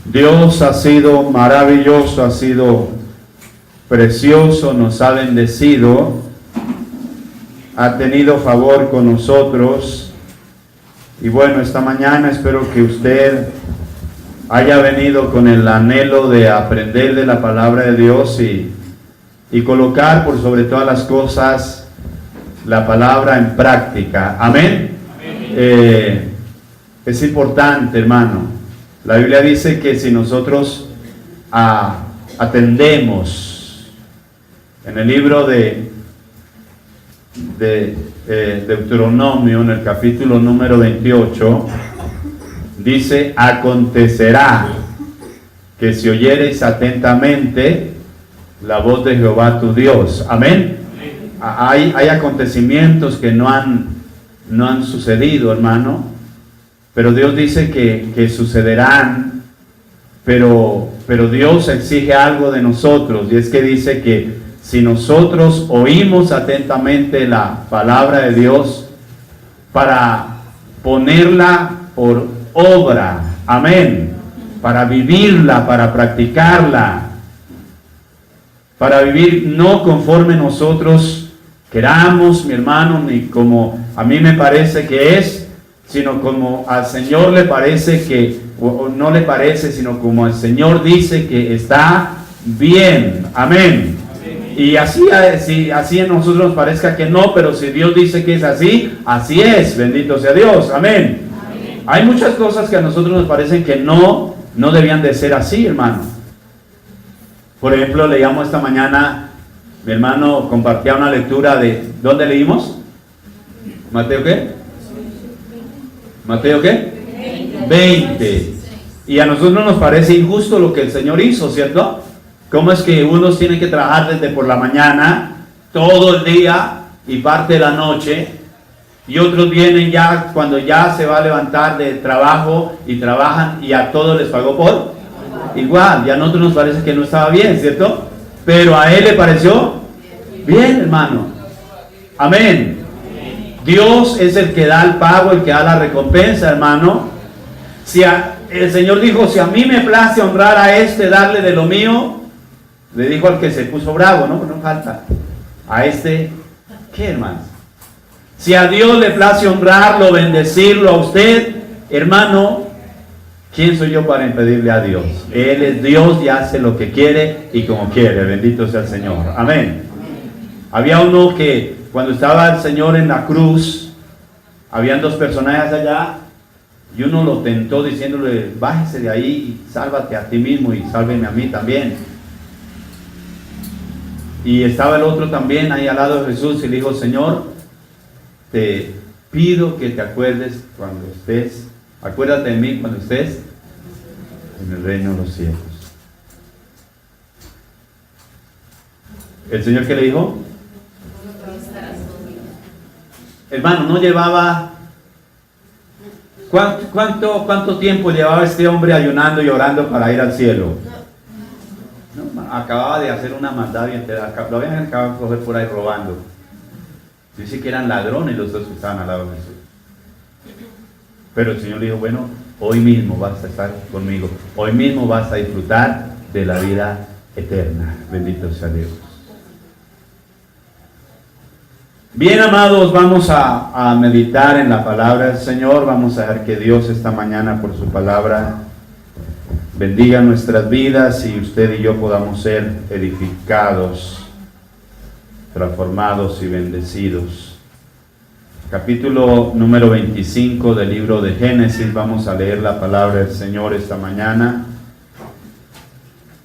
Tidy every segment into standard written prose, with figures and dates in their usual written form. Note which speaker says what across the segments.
Speaker 1: Dios ha sido maravilloso, ha sido precioso, nos ha bendecido, ha tenido favor con nosotros. Y bueno, esta mañana espero que usted haya venido con el anhelo de aprender de la palabra de Dios y colocar por sobre todas las cosas la palabra en práctica. Amén. Es importante, hermano. La Biblia dice que si nosotros atendemos, en el libro de Deuteronomio, en el capítulo número 28, dice: acontecerá que si oyereis atentamente la voz de Jehová tu Dios. Amén. Hay acontecimientos que no han sucedido, hermano, pero Dios dice que sucederán, pero Dios exige algo de nosotros, y es que dice que si nosotros oímos atentamente la palabra de Dios para ponerla por obra, amén, para vivirla, para practicarla, para vivir no conforme nosotros queramos, mi hermano, ni como a mí me parece que es, sino como al Señor le parece que, o no le parece, sino como el Señor dice que está bien. Amén. Y así en nosotros nos parezca que no, pero si Dios dice que es así, así es. Bendito sea Dios. Amén. Amén. Hay muchas cosas que a nosotros nos parecen que no debían de ser así, hermano. Por ejemplo, leíamos esta mañana, mi hermano compartía una lectura de, ¿dónde leímos? ¿Mateo qué? ¿Mateo qué? 20. Y a nosotros nos parece injusto lo que el Señor hizo, ¿cierto? ¿Cómo es que unos tienen que trabajar desde por la mañana, todo el día y parte de la noche, y otros vienen ya cuando ya se va a levantar de trabajo y trabajan y a todos les pagó por igual? Y a nosotros nos parece que no estaba bien, ¿cierto? Pero a él le pareció bien, hermano. Amén. Dios es el que da el pago, el que da la recompensa, hermano. El Señor dijo: si a mí me place honrar a este, darle de lo mío, le dijo al que se puso bravo, ¿no? No falta. A este, ¿qué, hermano? Si a Dios le place honrarlo, bendecirlo a usted, hermano, ¿quién soy yo para impedirle a Dios? Él es Dios y hace lo que quiere y como quiere. Bendito sea el Señor. Amén. Había uno que cuando estaba el Señor en la cruz, habían dos personajes allá, y uno lo tentó diciéndole: bájese de ahí y sálvate a ti mismo y sálveme a mí también. Y estaba el otro también ahí al lado de Jesús y le dijo: Señor, te pido que te acuerdes cuando estés, acuérdate de mí cuando estés en el reino de los cielos. ¿El Señor qué le dijo? Hermano, no llevaba... ¿Cuánto tiempo llevaba este hombre ayunando y orando para ir al cielo? No, acababa de hacer una maldad y entera. Lo habían acabado de coger por ahí robando. Dice que eran ladrones los dos que estaban al lado de Jesús. Pero el Señor le dijo: bueno, hoy mismo vas a estar conmigo. Hoy mismo vas a disfrutar de la vida eterna. Bendito sea Dios. Bien, amados, vamos a meditar en la palabra del Señor. Vamos a ver que Dios esta mañana por su palabra bendiga nuestras vidas y usted y yo podamos ser edificados, transformados y bendecidos. Capítulo número 25 del libro de Génesis. Vamos a leer la palabra del Señor esta mañana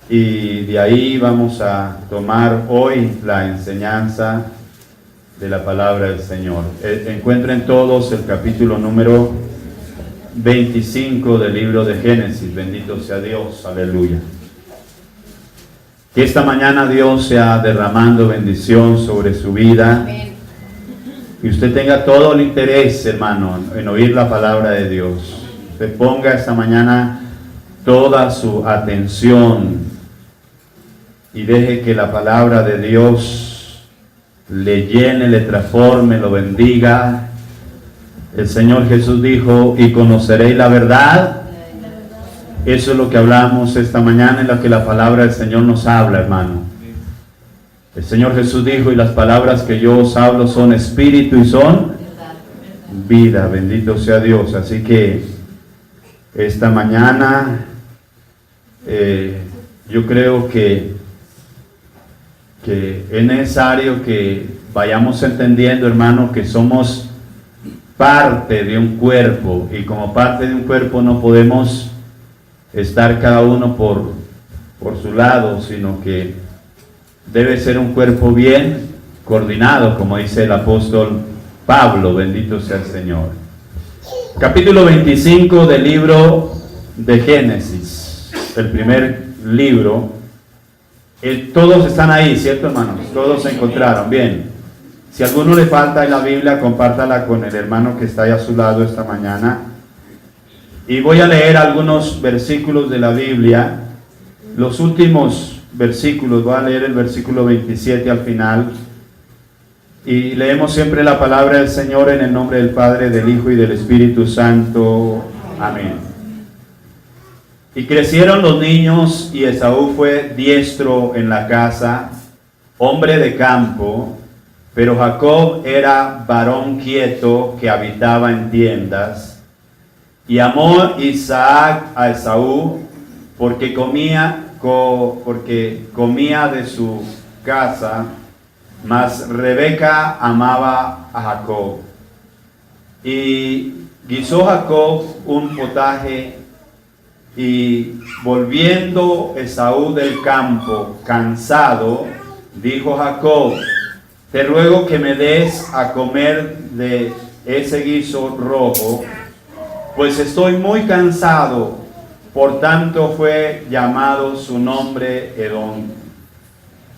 Speaker 1: y de ahí vamos a tomar hoy la enseñanza de la palabra del Señor. Encuentren todos el capítulo número 25 del libro de Génesis. Bendito sea Dios, aleluya. Que esta mañana Dios sea derramando bendición sobre su vida. Amén. Y usted tenga todo el interés, hermano, en oír la palabra de Dios. Usted ponga esta mañana toda su atención y deje que la palabra de Dios le llene, le transforme, lo bendiga. El Señor Jesús dijo: y conoceréis la verdad, Eso es lo que hablamos esta mañana, en lo que la palabra del Señor nos habla, hermano. El Señor Jesús dijo, y las palabras que yo os hablo son espíritu y son vida. Bendito sea Dios. Así que esta mañana yo creo que es necesario que vayamos entendiendo, hermano, que somos parte de un cuerpo, y como parte de un cuerpo no podemos estar cada uno por su lado, sino que debe ser un cuerpo bien coordinado, como dice el apóstol Pablo. Bendito sea el Señor. Capítulo 25 del libro de Génesis, el primer libro. Todos están ahí, ¿cierto, hermanos? Todos se encontraron. Bien. Si a alguno le falta en la Biblia, compártala con el hermano que está ahí a su lado esta mañana. Y voy a leer algunos versículos de la Biblia. Los últimos versículos, voy a leer el versículo 27 al final. Y leemos siempre la palabra del Señor en el nombre del Padre, del Hijo y del Espíritu Santo. Amén. Y crecieron los niños, y Esaú fue diestro en la casa, hombre de campo, pero Jacob era varón quieto que habitaba en tiendas. Y amó Isaac a Esaú porque comía de su casa, mas Rebeca amaba a Jacob. Y guisó Jacob un potaje, y volviendo Esaú del campo cansado, dijo Jacob: te ruego que me des a comer de ese guiso rojo, pues estoy muy cansado. Por tanto fue llamado su nombre Edom.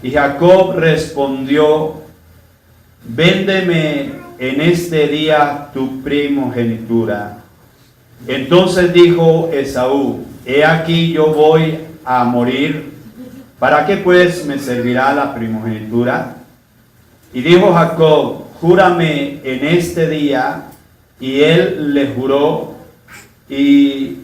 Speaker 1: Y Jacob respondió: véndeme en este día tu primogenitura. Entonces dijo Esaú: he aquí yo voy a morir, ¿para qué pues me servirá la primogenitura? Y dijo Jacob: júrame en este día. Y él le juró, y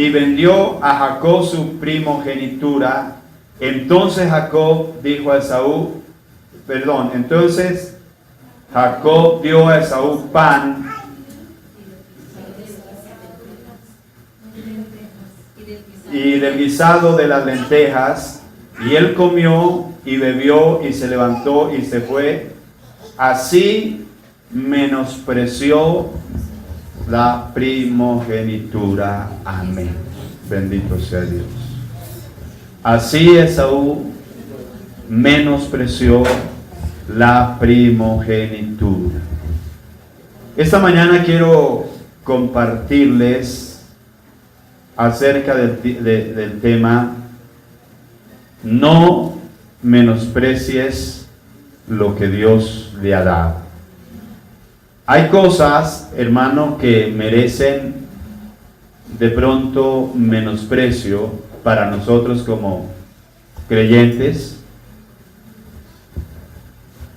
Speaker 1: vendió a Jacob su primogenitura. Entonces Jacob dijo a Esaú, entonces Jacob dio a Esaú pan y del guisado de las lentejas, y él comió y bebió y se levantó y se fue. Así menospreció la primogenitura. Amén. Bendito sea Dios. Así Esaú menospreció la primogenitura. Esta mañana quiero compartirles acerca del tema: no menosprecies lo que Dios le ha dado. Hay cosas, hermano, que merecen de pronto menosprecio para nosotros como creyentes,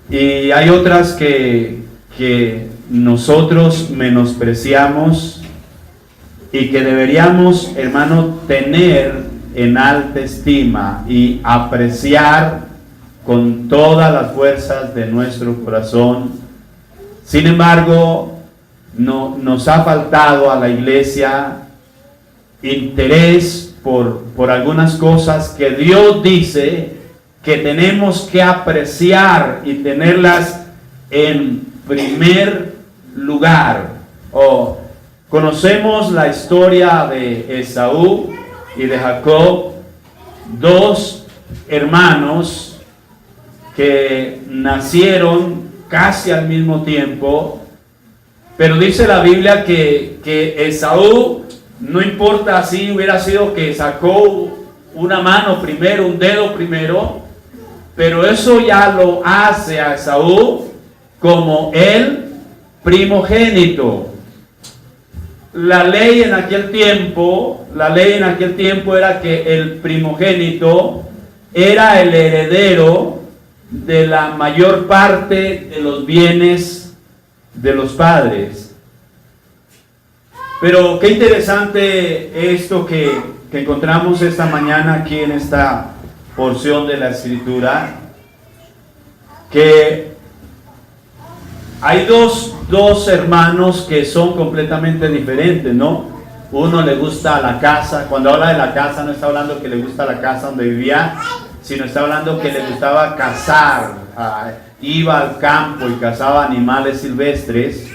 Speaker 1: y hay otras que nosotros menospreciamos y que deberíamos, hermano, tener en alta estima y apreciar con todas las fuerzas de nuestro corazón. Sin embargo, nos ha faltado a la iglesia interés por algunas cosas que Dios dice que tenemos que apreciar y tenerlas en primer lugar. Conocemos la historia de Esaú y de Jacob, dos hermanos que nacieron casi al mismo tiempo, pero dice la Biblia que Esaú, no importa si hubiera sido que sacó una mano primero, un dedo primero, pero eso ya lo hace a Esaú como el primogénito. La ley en aquel tiempo era que el primogénito era el heredero de la mayor parte de los bienes de los padres. Pero qué interesante esto que encontramos esta mañana aquí en esta porción de la Escritura, que hay dos hermanos que son completamente diferentes, ¿no? Uno le gusta la casa. Cuando habla de la casa no está hablando que le gusta la casa donde vivía, sino está hablando que le gustaba cazar. Iba al campo y cazaba animales silvestres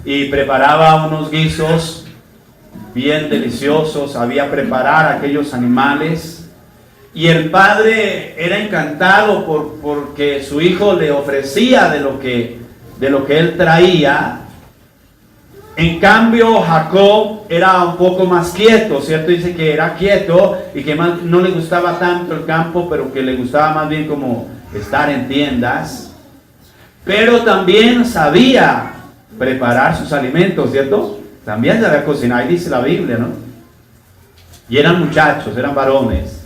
Speaker 1: y preparaba unos guisos bien deliciosos, sabía preparar aquellos animales, y el padre era encantado porque su hijo le ofrecía de lo que él traía. En cambio Jacob era un poco más quieto, ¿cierto? Dice que era quieto y que no le gustaba tanto el campo, pero que le gustaba más bien como estar en tiendas, pero también sabía preparar sus alimentos, ¿cierto? También sabía cocinar, dice la Biblia, ¿no? Y eran muchachos, eran varones.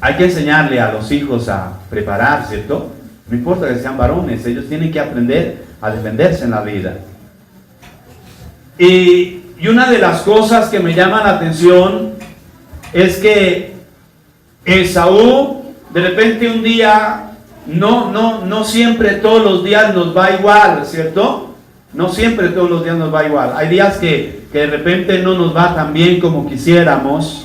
Speaker 1: Hay que enseñarle a los hijos a preparar, ¿cierto? No importa que sean varones, ellos tienen que aprender a defenderse en la vida. Y una de las cosas que me llama la atención es que Esaú, de repente un día, no siempre todos los días nos va igual, ¿cierto? No siempre todos los días nos va igual. Hay días que de repente no nos va tan bien como quisiéramos,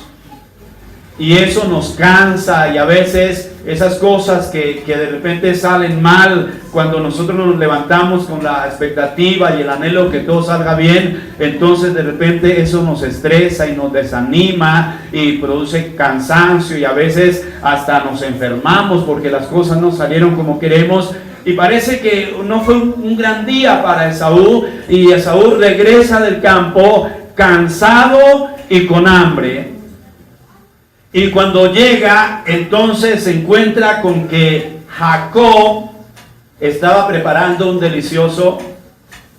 Speaker 1: y eso nos cansa, y a veces esas cosas que de repente salen mal, cuando nosotros nos levantamos con la expectativa y el anhelo que todo salga bien, entonces de repente eso nos estresa y nos desanima y produce cansancio, y a veces hasta nos enfermamos porque las cosas no salieron como queremos. Y parece que no fue un gran día para Esaú, y Esaú regresa del campo cansado y con hambre. Y cuando llega, entonces se encuentra con que Jacob estaba preparando un delicioso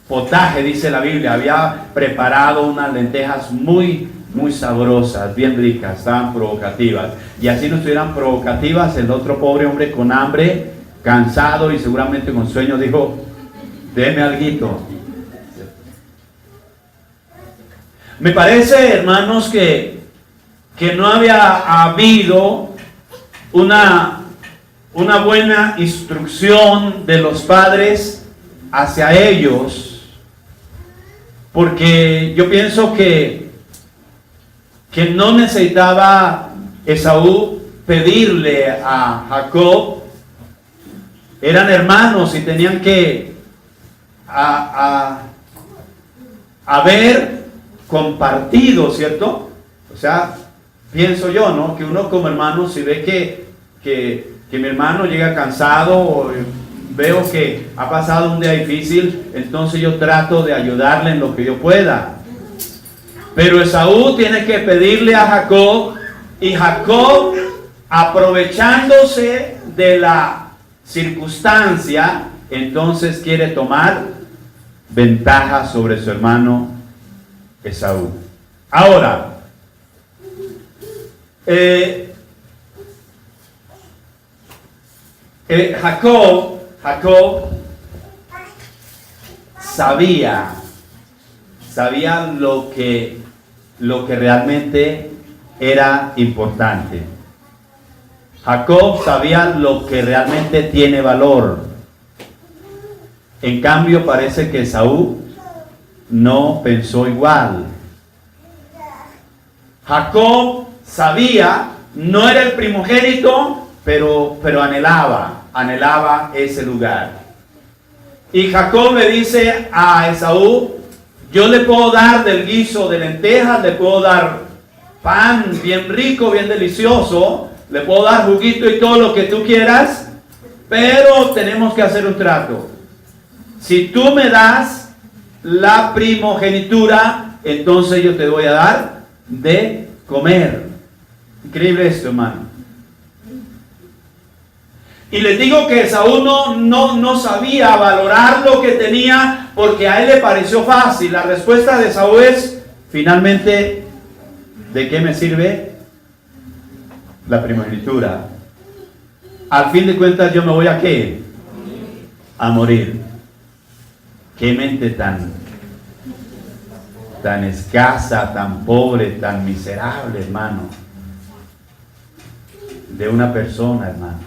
Speaker 1: potaje, dice la Biblia. Había preparado unas lentejas muy sabrosas, bien ricas, estaban provocativas. Y así no estuvieran provocativas, el otro pobre hombre con hambre, cansado y seguramente con sueño, dijo: deme alguito. Me parece, hermanos, que no había habido una buena instrucción de los padres hacia ellos, porque yo pienso que no necesitaba Esaú pedirle a Jacob. Eran hermanos y tenían que haber compartido, ¿cierto? O sea, pienso yo, ¿no? Que uno como hermano, si ve que mi hermano llega cansado, o veo que ha pasado un día difícil, entonces yo trato de ayudarle en lo que yo pueda. Pero Esaú tiene que pedirle a Jacob, y Jacob, aprovechándose de la circunstancia, entonces quiere tomar ventaja sobre su hermano Esaú. Ahora, Jacob sabía lo que realmente era importante. Jacob sabía lo que realmente tiene valor. En cambio, parece que Esaú no pensó igual. Jacob sabía, no era el primogénito, pero anhelaba ese lugar. Y Jacob le dice a Esaú: yo le puedo dar del guiso de lentejas, le puedo dar pan bien rico, bien delicioso, le puedo dar juguito y todo lo que tú quieras, pero tenemos que hacer un trato. Si tú me das la primogenitura, entonces yo te voy a dar de comer. Increíble esto, hermano. Y les digo que Esaú no sabía valorar lo que tenía, porque a él le pareció fácil. La respuesta de Esaú es: finalmente, ¿de qué me sirve la primogenitura? Al fin de cuentas, yo me voy a ¿qué? A morir. Qué mente tan escasa, tan pobre, tan miserable, hermano, de una persona, hermano.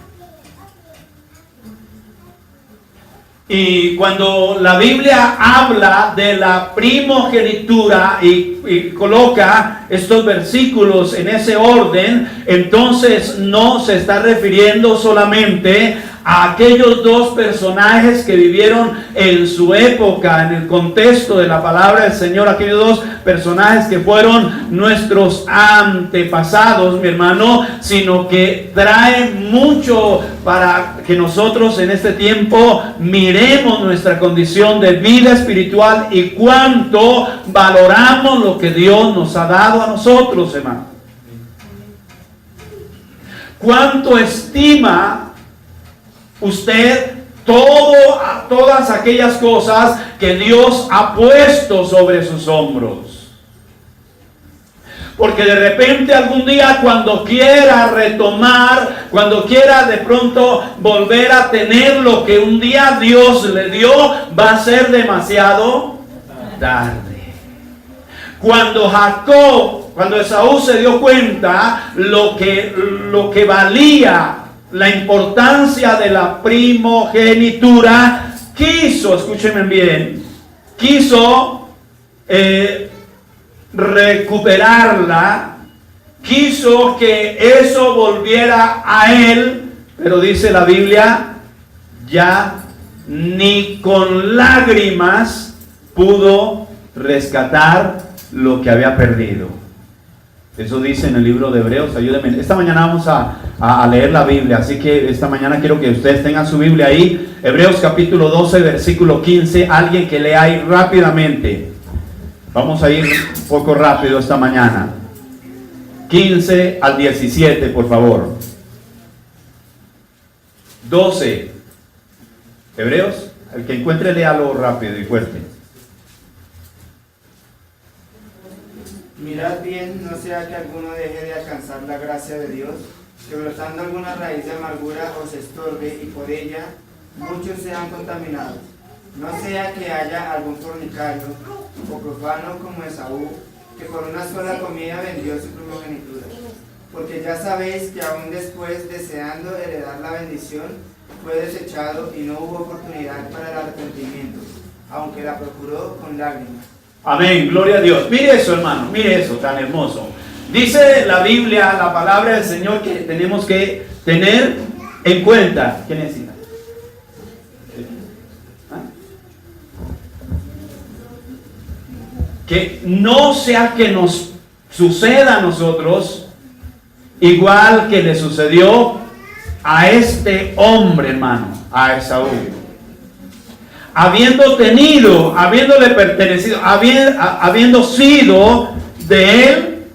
Speaker 1: Y cuando la Biblia habla de la primogenitura y coloca estos versículos en ese orden, entonces no se está refiriendo solamente a aquellos dos personajes que vivieron en su época, en el contexto de la palabra del Señor, aquellos dos personajes que fueron nuestros antepasados, mi hermano, sino que trae mucho para que nosotros en este tiempo miremos nuestra condición de vida espiritual y cuánto valoramos lo que Dios nos ha dado a nosotros, hermano. Cuánto estima usted todas aquellas cosas que Dios ha puesto sobre sus hombros. Porque de repente algún día cuando quiera retomar, cuando quiera de pronto volver a tener lo que un día Dios le dio, va a ser demasiado tarde. Cuando Esaú se dio cuenta lo que valía la importancia de la primogenitura, escúchenme bien, quiso recuperarla, quiso que eso volviera a él, pero dice la Biblia, ya ni con lágrimas pudo rescatar lo que había perdido. Eso dice en el libro de Hebreos. Ayúdenme. Esta mañana vamos a leer la Biblia, así que esta mañana quiero que ustedes tengan su Biblia ahí. Hebreos capítulo 12, versículo 15. Alguien que lea ahí rápidamente. Vamos a ir un poco rápido esta mañana. 15 al 17, por favor. 12. Hebreos, el que encuentre, léalo rápido y fuerte.
Speaker 2: Mirad bien, no sea que alguno deje de alcanzar la gracia de Dios, que brotando alguna raíz de amargura os estorbe y por ella muchos sean contaminados. No sea que haya algún fornicario o profano como Esaú, que por una sola comida vendió su primogenitura. Porque ya sabéis que aún después, deseando heredar la bendición, fue desechado y no hubo oportunidad para el arrepentimiento, aunque la procuró con lágrimas.
Speaker 1: Amén, gloria a Dios. Mire eso, hermano, mire eso tan hermoso. Dice la Biblia, la palabra del Señor, que tenemos que tener en cuenta. ¿Qué necesita? Que no sea que nos suceda a nosotros igual que le sucedió a este hombre, hermano, a Esaú. Habiéndole pertenecido, habiendo sido de él,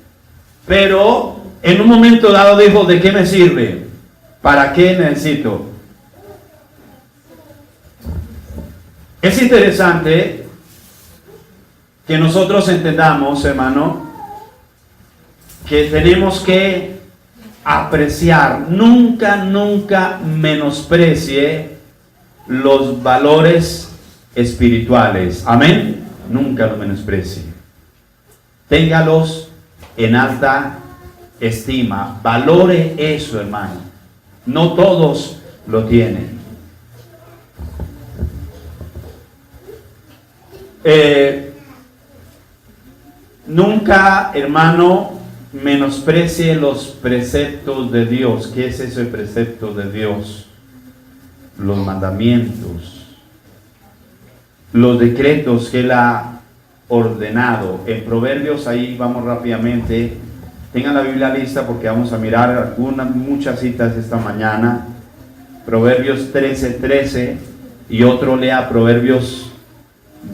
Speaker 1: pero en un momento dado dijo, ¿de qué me sirve? ¿Para qué necesito? Es interesante que nosotros entendamos, hermano, que tenemos que apreciar, nunca menosprecie los valores espirituales. Amén. Nunca los menosprecie. Téngalos en alta estima. Valore eso, hermano. No todos lo tienen. Nunca, hermano, menosprecie los preceptos de Dios. ¿Qué es ese precepto de Dios? Los mandamientos, los decretos que Él ha ordenado. En Proverbios, ahí vamos rápidamente. Tengan la Biblia lista porque vamos a mirar muchas citas esta mañana. Proverbios 13:13 y otro lea Proverbios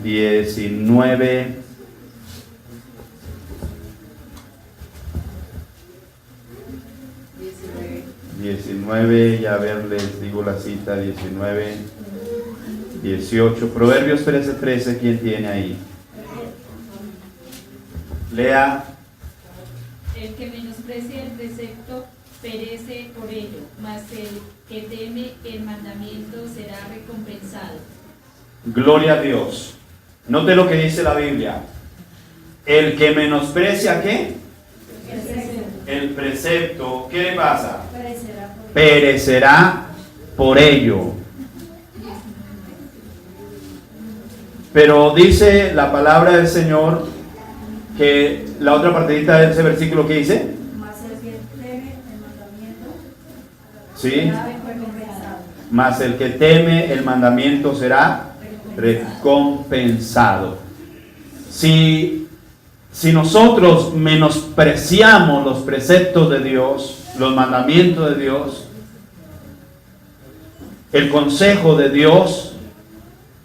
Speaker 1: 19. 19, ya ver, les digo la cita, 19, 18, Proverbios 13:13, ¿quién tiene ahí? Lea.
Speaker 3: El que menosprecia el precepto perece por ello, mas el que teme el mandamiento será recompensado.
Speaker 1: Gloria a Dios. Note lo que dice la Biblia. El que menosprecia, ¿qué? El precepto, ¿qué le pasa? Perecerá por ello. Pero dice la palabra del Señor que la otra partidita de ese versículo que dice, ¿sí? Mas el que teme el mandamiento será recompensado. Si nosotros menospreciamos los preceptos de Dios, los mandamientos de Dios, el consejo de Dios,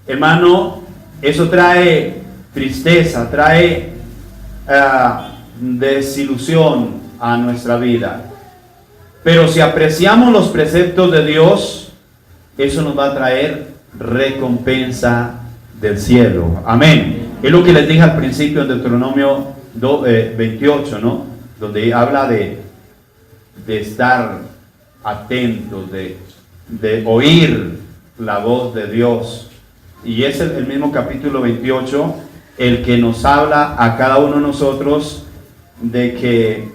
Speaker 1: hermano, eso trae tristeza, trae desilusión a nuestra vida. Pero si apreciamos los preceptos de Dios, eso nos va a traer recompensa del cielo. Amén. Es lo que les dije al principio en Deuteronomio 28, ¿no? Donde habla de estar atentos, de oír la voz de Dios. Y es el mismo capítulo 28 el que nos habla a cada uno de nosotros de que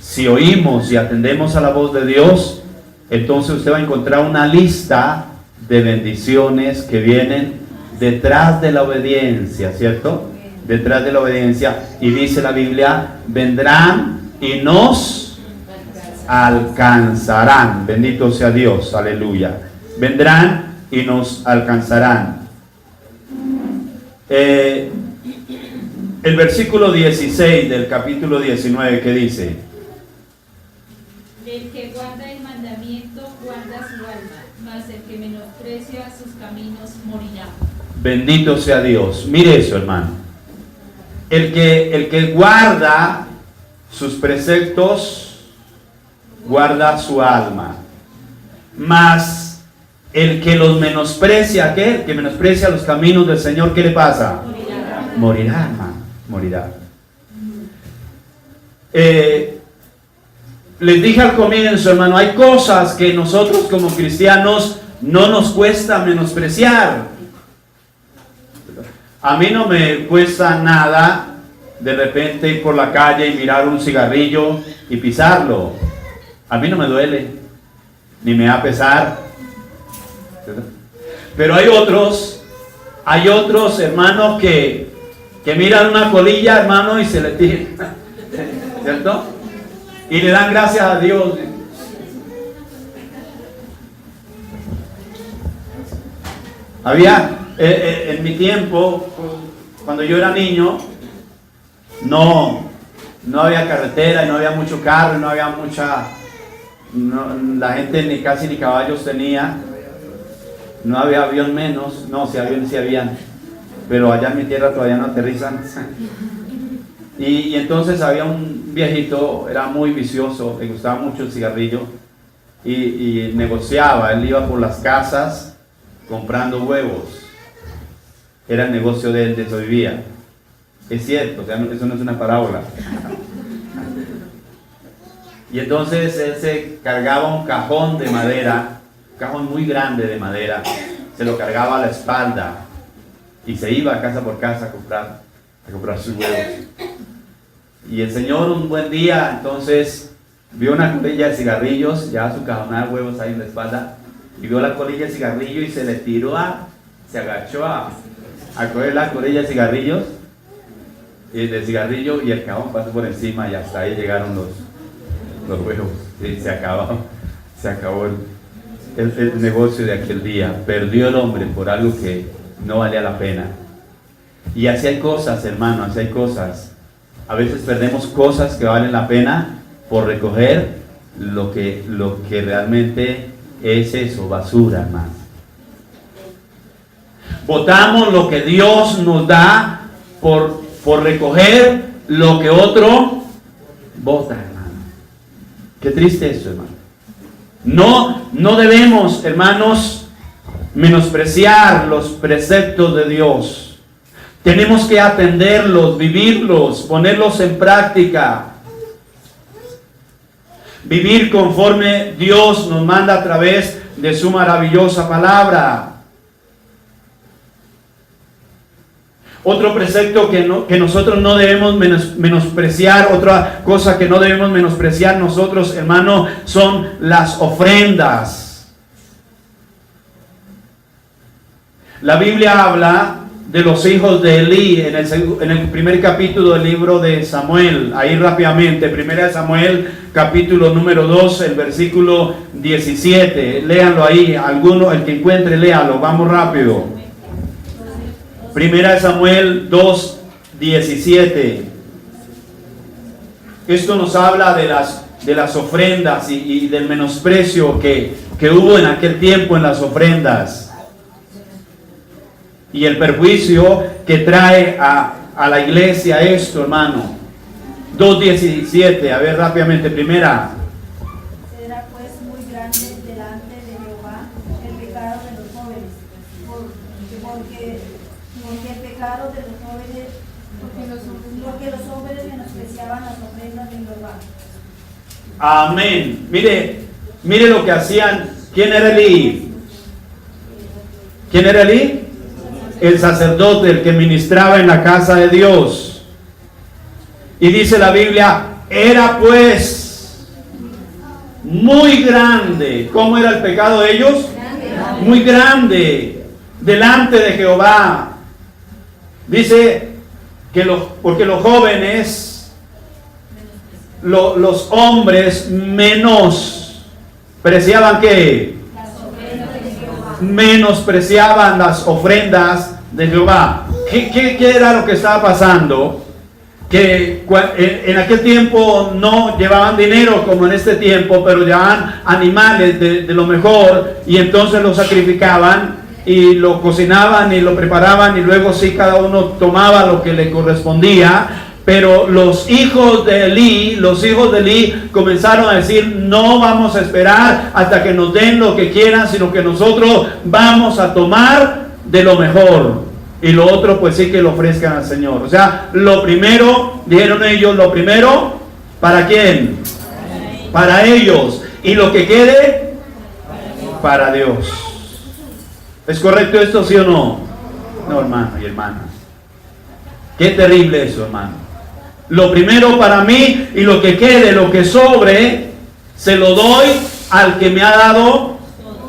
Speaker 1: si oímos y atendemos a la voz de Dios, entonces usted va a encontrar una lista de bendiciones que vienen detrás de la obediencia, ¿cierto? Detrás de la obediencia. Y dice la Biblia, vendrán y nos alcanzarán. Bendito sea Dios, aleluya. Vendrán y nos alcanzarán. El versículo 16 del capítulo 19, ¿qué dice?
Speaker 3: El que guarda el mandamiento guarda su alma, mas el que menosprecia sus caminos morirá.
Speaker 1: Bendito sea Dios. Mire eso, hermano. El que guarda sus preceptos guarda su alma, mas el que los menosprecia, ¿qué? El que menosprecia los caminos del Señor, ¿qué le pasa? Morirá, hermano, morirá. Les dije al comienzo, hermano, hay cosas que nosotros como cristianos no nos cuesta menospreciar. A mí no me cuesta nada de repente ir por la calle y mirar un cigarrillo y pisarlo. A mí no me duele, ni me va a pesar. Pero hay otros hermanos que miran una colilla, hermano, y se le tiran, ¿cierto? Y le dan gracias a Dios. Había en mi tiempo, cuando yo era niño, no había carretera y no había mucho carro, no había la gente casi ni caballos tenía, no había avión menos, no, si aviones sí habían, pero allá en mi tierra todavía no aterrizan. Y entonces había un viejito, era muy vicioso, le gustaba mucho el cigarrillo y negociaba, él iba por las casas comprando huevos. Era el negocio de él, de eso vivía. Es cierto, o sea, eso no es una parábola. Y entonces él se cargaba un cajón de madera, un cajón muy grande de madera, se lo cargaba a la espalda y se iba casa por casa a comprar sus huevos. Y el Señor un buen día, entonces, vio una colilla de cigarrillos, ya su cajonada de huevos ahí en la espalda, y vio la colilla de cigarrillo y se le tiró se agachó a coger la colilla de cigarrillos, y el cigarrillo y el cajón pasó por encima y hasta ahí llegaron los huevos. Y se acabó el negocio de aquel día. Perdió el hombre por algo que no valía la pena. Y así hay cosas, hermano, así hay cosas. A veces perdemos cosas que valen la pena por recoger lo que realmente es eso, basura, hermano. Botamos lo que Dios nos da por recoger lo que otro bota, hermano. Qué triste eso, hermano. No debemos, hermanos, menospreciar los preceptos de Dios. Tenemos que atenderlos, vivirlos, ponerlos en práctica. Vivir conforme Dios nos manda a través de su maravillosa palabra. Otro precepto que nosotros no debemos menospreciar, otra cosa que no debemos menospreciar nosotros, hermano, son las ofrendas. La Biblia habla de los hijos de Elí en el primer capítulo del libro de Samuel. Ahí rápidamente, 1 Samuel capítulo número 2, el versículo 17. Léanlo ahí, alguno, el que encuentre, léalo, vamos rápido. 1 Samuel 2, 17. Esto nos habla de las ofrendas y del menosprecio que hubo en aquel tiempo en las ofrendas. Y el perjuicio que trae a la iglesia esto, hermano. 2:17, a ver rápidamente, primera.
Speaker 4: Será pues muy grande delante de Jehová el pecado de los jóvenes, porque el pecado de los jóvenes, porque los hombres menospreciaban las ofrendas de Jehová.
Speaker 1: Amén. Mire lo que hacían. ¿Quién era Elí? ¿Quién era Elí? El sacerdote, el que ministraba en la casa de Dios. Y dice la Biblia, era pues muy grande. ¿Cómo era el pecado de ellos? Muy grande delante de Jehová. Dice que porque los jóvenes, los hombres menospreciaban ¿qué? Menospreciaban las ofrendas de Jehová. ¿Qué era lo que estaba pasando? Que en aquel tiempo no llevaban dinero como en este tiempo, pero llevaban animales de lo mejor, y entonces lo sacrificaban y lo cocinaban y lo preparaban, y luego sí cada uno tomaba lo que le correspondía. Pero los hijos de Elí comenzaron a decir, no vamos a esperar hasta que nos den lo que quieran, sino que nosotros vamos a tomar de lo mejor. Y lo otro pues sí que lo ofrezcan al Señor. O sea, lo primero, dijeron ellos, lo primero, ¿para quién? Para ellos. Y lo que quede, para Dios. ¿Es correcto esto, sí o no? No, hermano y hermanas. Qué terrible eso, hermano. Lo primero para mí, y lo que quede, lo que sobre, se lo doy al que me ha dado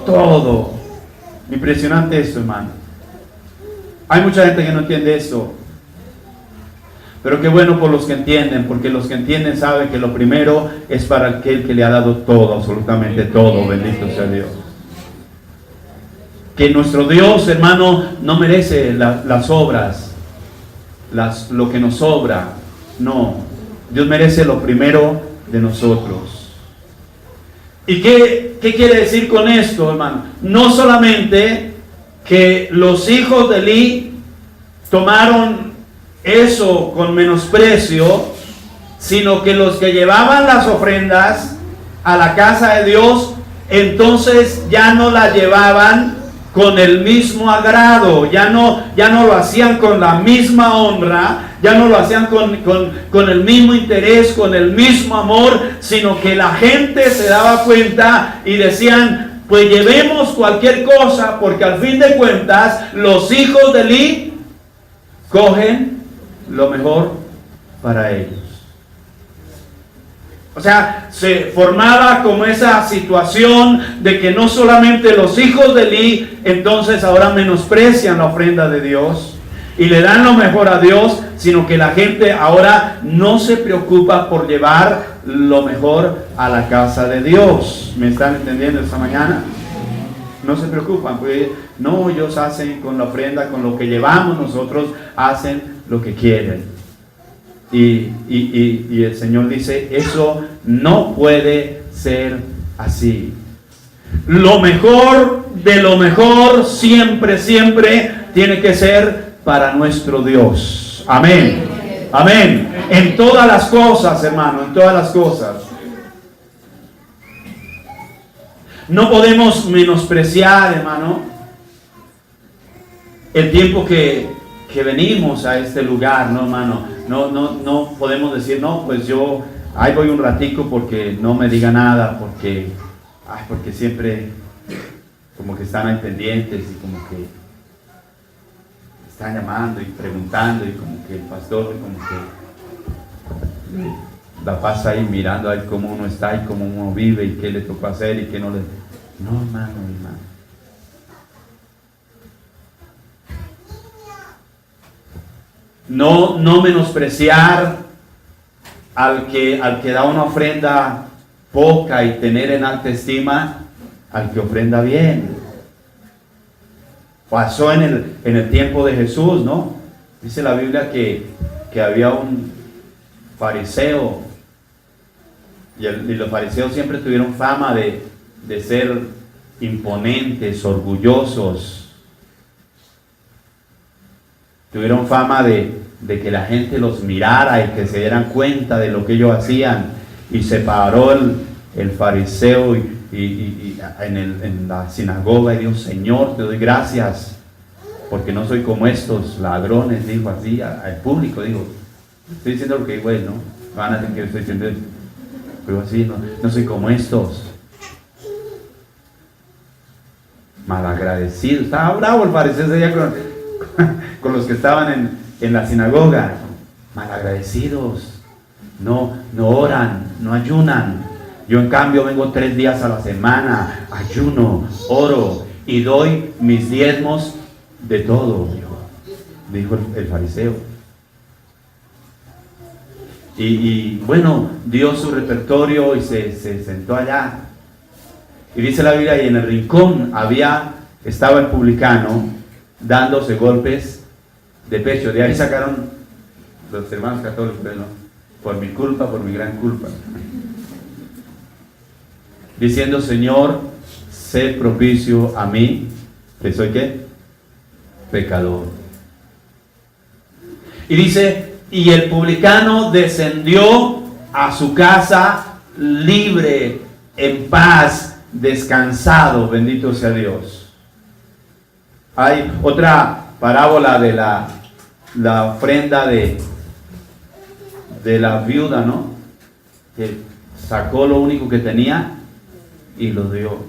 Speaker 1: todo. Impresionante esto, hermano. Hay mucha gente que no entiende esto. Pero qué bueno por los que entienden, porque los que entienden saben que lo primero es para aquel que le ha dado todo, absolutamente todo. Bendito sea Dios. Que nuestro Dios, hermano, no merece las obras, lo que nos sobra. No, Dios merece lo primero de nosotros. ¿Y qué quiere decir con esto, hermano? No solamente que los hijos de Elí tomaron eso con menosprecio, sino que los que llevaban las ofrendas a la casa de Dios, entonces ya no la llevaban con el mismo agrado, ya no lo hacían con la misma honra, ya no lo hacían con el mismo interés, con el mismo amor, sino que la gente se daba cuenta y decían, pues llevemos cualquier cosa, porque al fin de cuentas los hijos de Elí cogen lo mejor para ellos. O sea, se formaba como esa situación de que no solamente los hijos de Elí entonces ahora menosprecian la ofrenda de Dios y le dan lo mejor a Dios, sino que la gente ahora no se preocupa por llevar lo mejor a la casa de Dios. ¿Me están entendiendo esta mañana? No se preocupan, pues no, ellos hacen con la ofrenda, con lo que llevamos nosotros, hacen lo que quieren. Y el Señor dice, eso no puede ser así. Lo mejor de lo mejor siempre tiene que ser para nuestro Dios. Amén. Amén. En todas las cosas, hermano, en todas las cosas. No podemos menospreciar, hermano, el tiempo que venimos a este lugar, ¿no, hermano? No podemos decir, no, pues yo ahí voy un ratico porque no me diga nada, porque siempre como que están ahí pendientes y como que están llamando y preguntando y como que el pastor como que la pasa ahí mirando a ver cómo uno está y cómo uno vive y qué le tocó hacer y qué no le... No, hermano. No menospreciar al que da una ofrenda poca y tener en alta estima al que ofrenda bien. Pasó en el tiempo de Jesús, ¿no? Dice la Biblia que había un fariseo y los fariseos siempre tuvieron fama de ser imponentes, orgullosos. Tuvieron fama de que la gente los mirara y que se dieran cuenta de lo que ellos hacían. Y se paró el fariseo en la sinagoga y dijo: Señor, te doy gracias porque no soy como estos ladrones. Dijo así al público, dijo, estoy diciendo lo que dijo él, ¿no? Van a decir que estoy diciendo, pero así, no soy como estos. Malagradecido. Estaba bravo el fariseo ese día con los que estaban en la sinagoga. Malagradecidos. No oran, no ayunan. Yo en cambio vengo 3 días a la semana, ayuno, oro y doy mis diezmos de todo, dijo el fariseo. Y bueno, dio su repertorio y se sentó allá. Y dice la Biblia, y en el rincón estaba el publicano dándose golpes de pecho. De ahí sacaron los hermanos católicos, ¿no? Por mi culpa, por mi gran culpa. Diciendo: Señor, sé propicio a mí, que soy ¿qué? Pecador. Y dice: y el publicano descendió a su casa libre, en paz, descansado. Bendito sea Dios. Hay otra parábola de la ofrenda de la viuda, ¿no? Que sacó lo único que tenía y lo dio.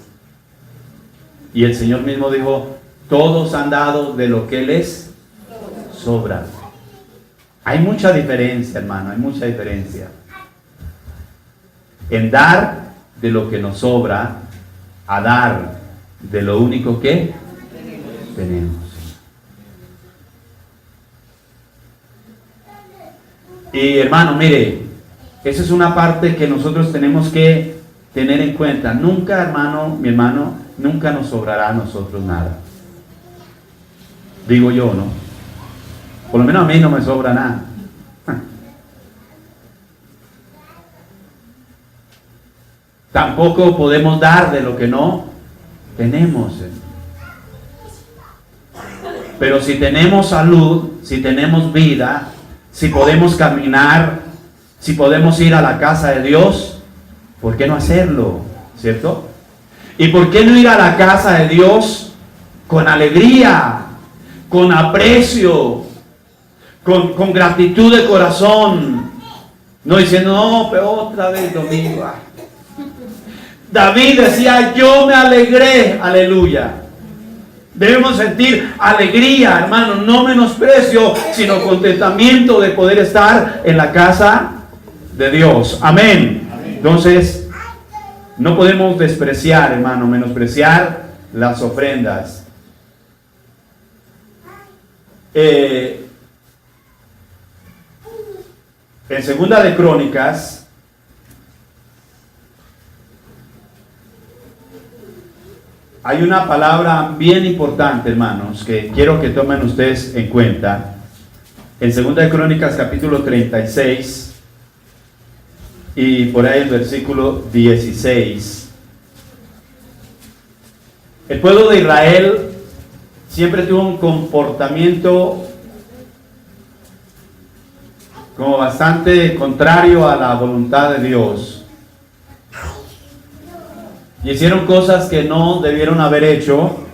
Speaker 1: Y el Señor mismo dijo: todos han dado de lo que les sobra. Hay mucha diferencia, hermano, hay mucha diferencia en dar de lo que nos sobra a dar de lo único que tenemos. Y hermano, mire, esa es una parte que nosotros tenemos que tener en cuenta. Nunca, hermano, mi hermano, nunca nos sobrará a nosotros nada. Digo yo, ¿no? Por lo menos a mí no me sobra nada. Tampoco podemos dar de lo que no tenemos. Pero si tenemos salud, si tenemos vida, si podemos caminar, si podemos ir a la casa de Dios, ¿por qué no hacerlo? ¿Cierto? ¿Y por qué no ir a la casa de Dios con alegría, con aprecio, con gratitud de corazón? No diciendo: no, pero otra vez domingo. David decía: yo me alegré, aleluya. Debemos sentir alegría, hermano, no menosprecio, sino contentamiento de poder estar en la casa de Dios. Amén. Entonces, no podemos despreciar, hermano, menospreciar las ofrendas. En Segunda de Crónicas, hay una palabra bien importante, hermanos, que quiero que tomen ustedes en cuenta. En 2 de Crónicas, capítulo 36, y por ahí el versículo 16. El pueblo de Israel siempre tuvo un comportamiento como bastante contrario a la voluntad de Dios. Y hicieron cosas que no debieron haber hecho,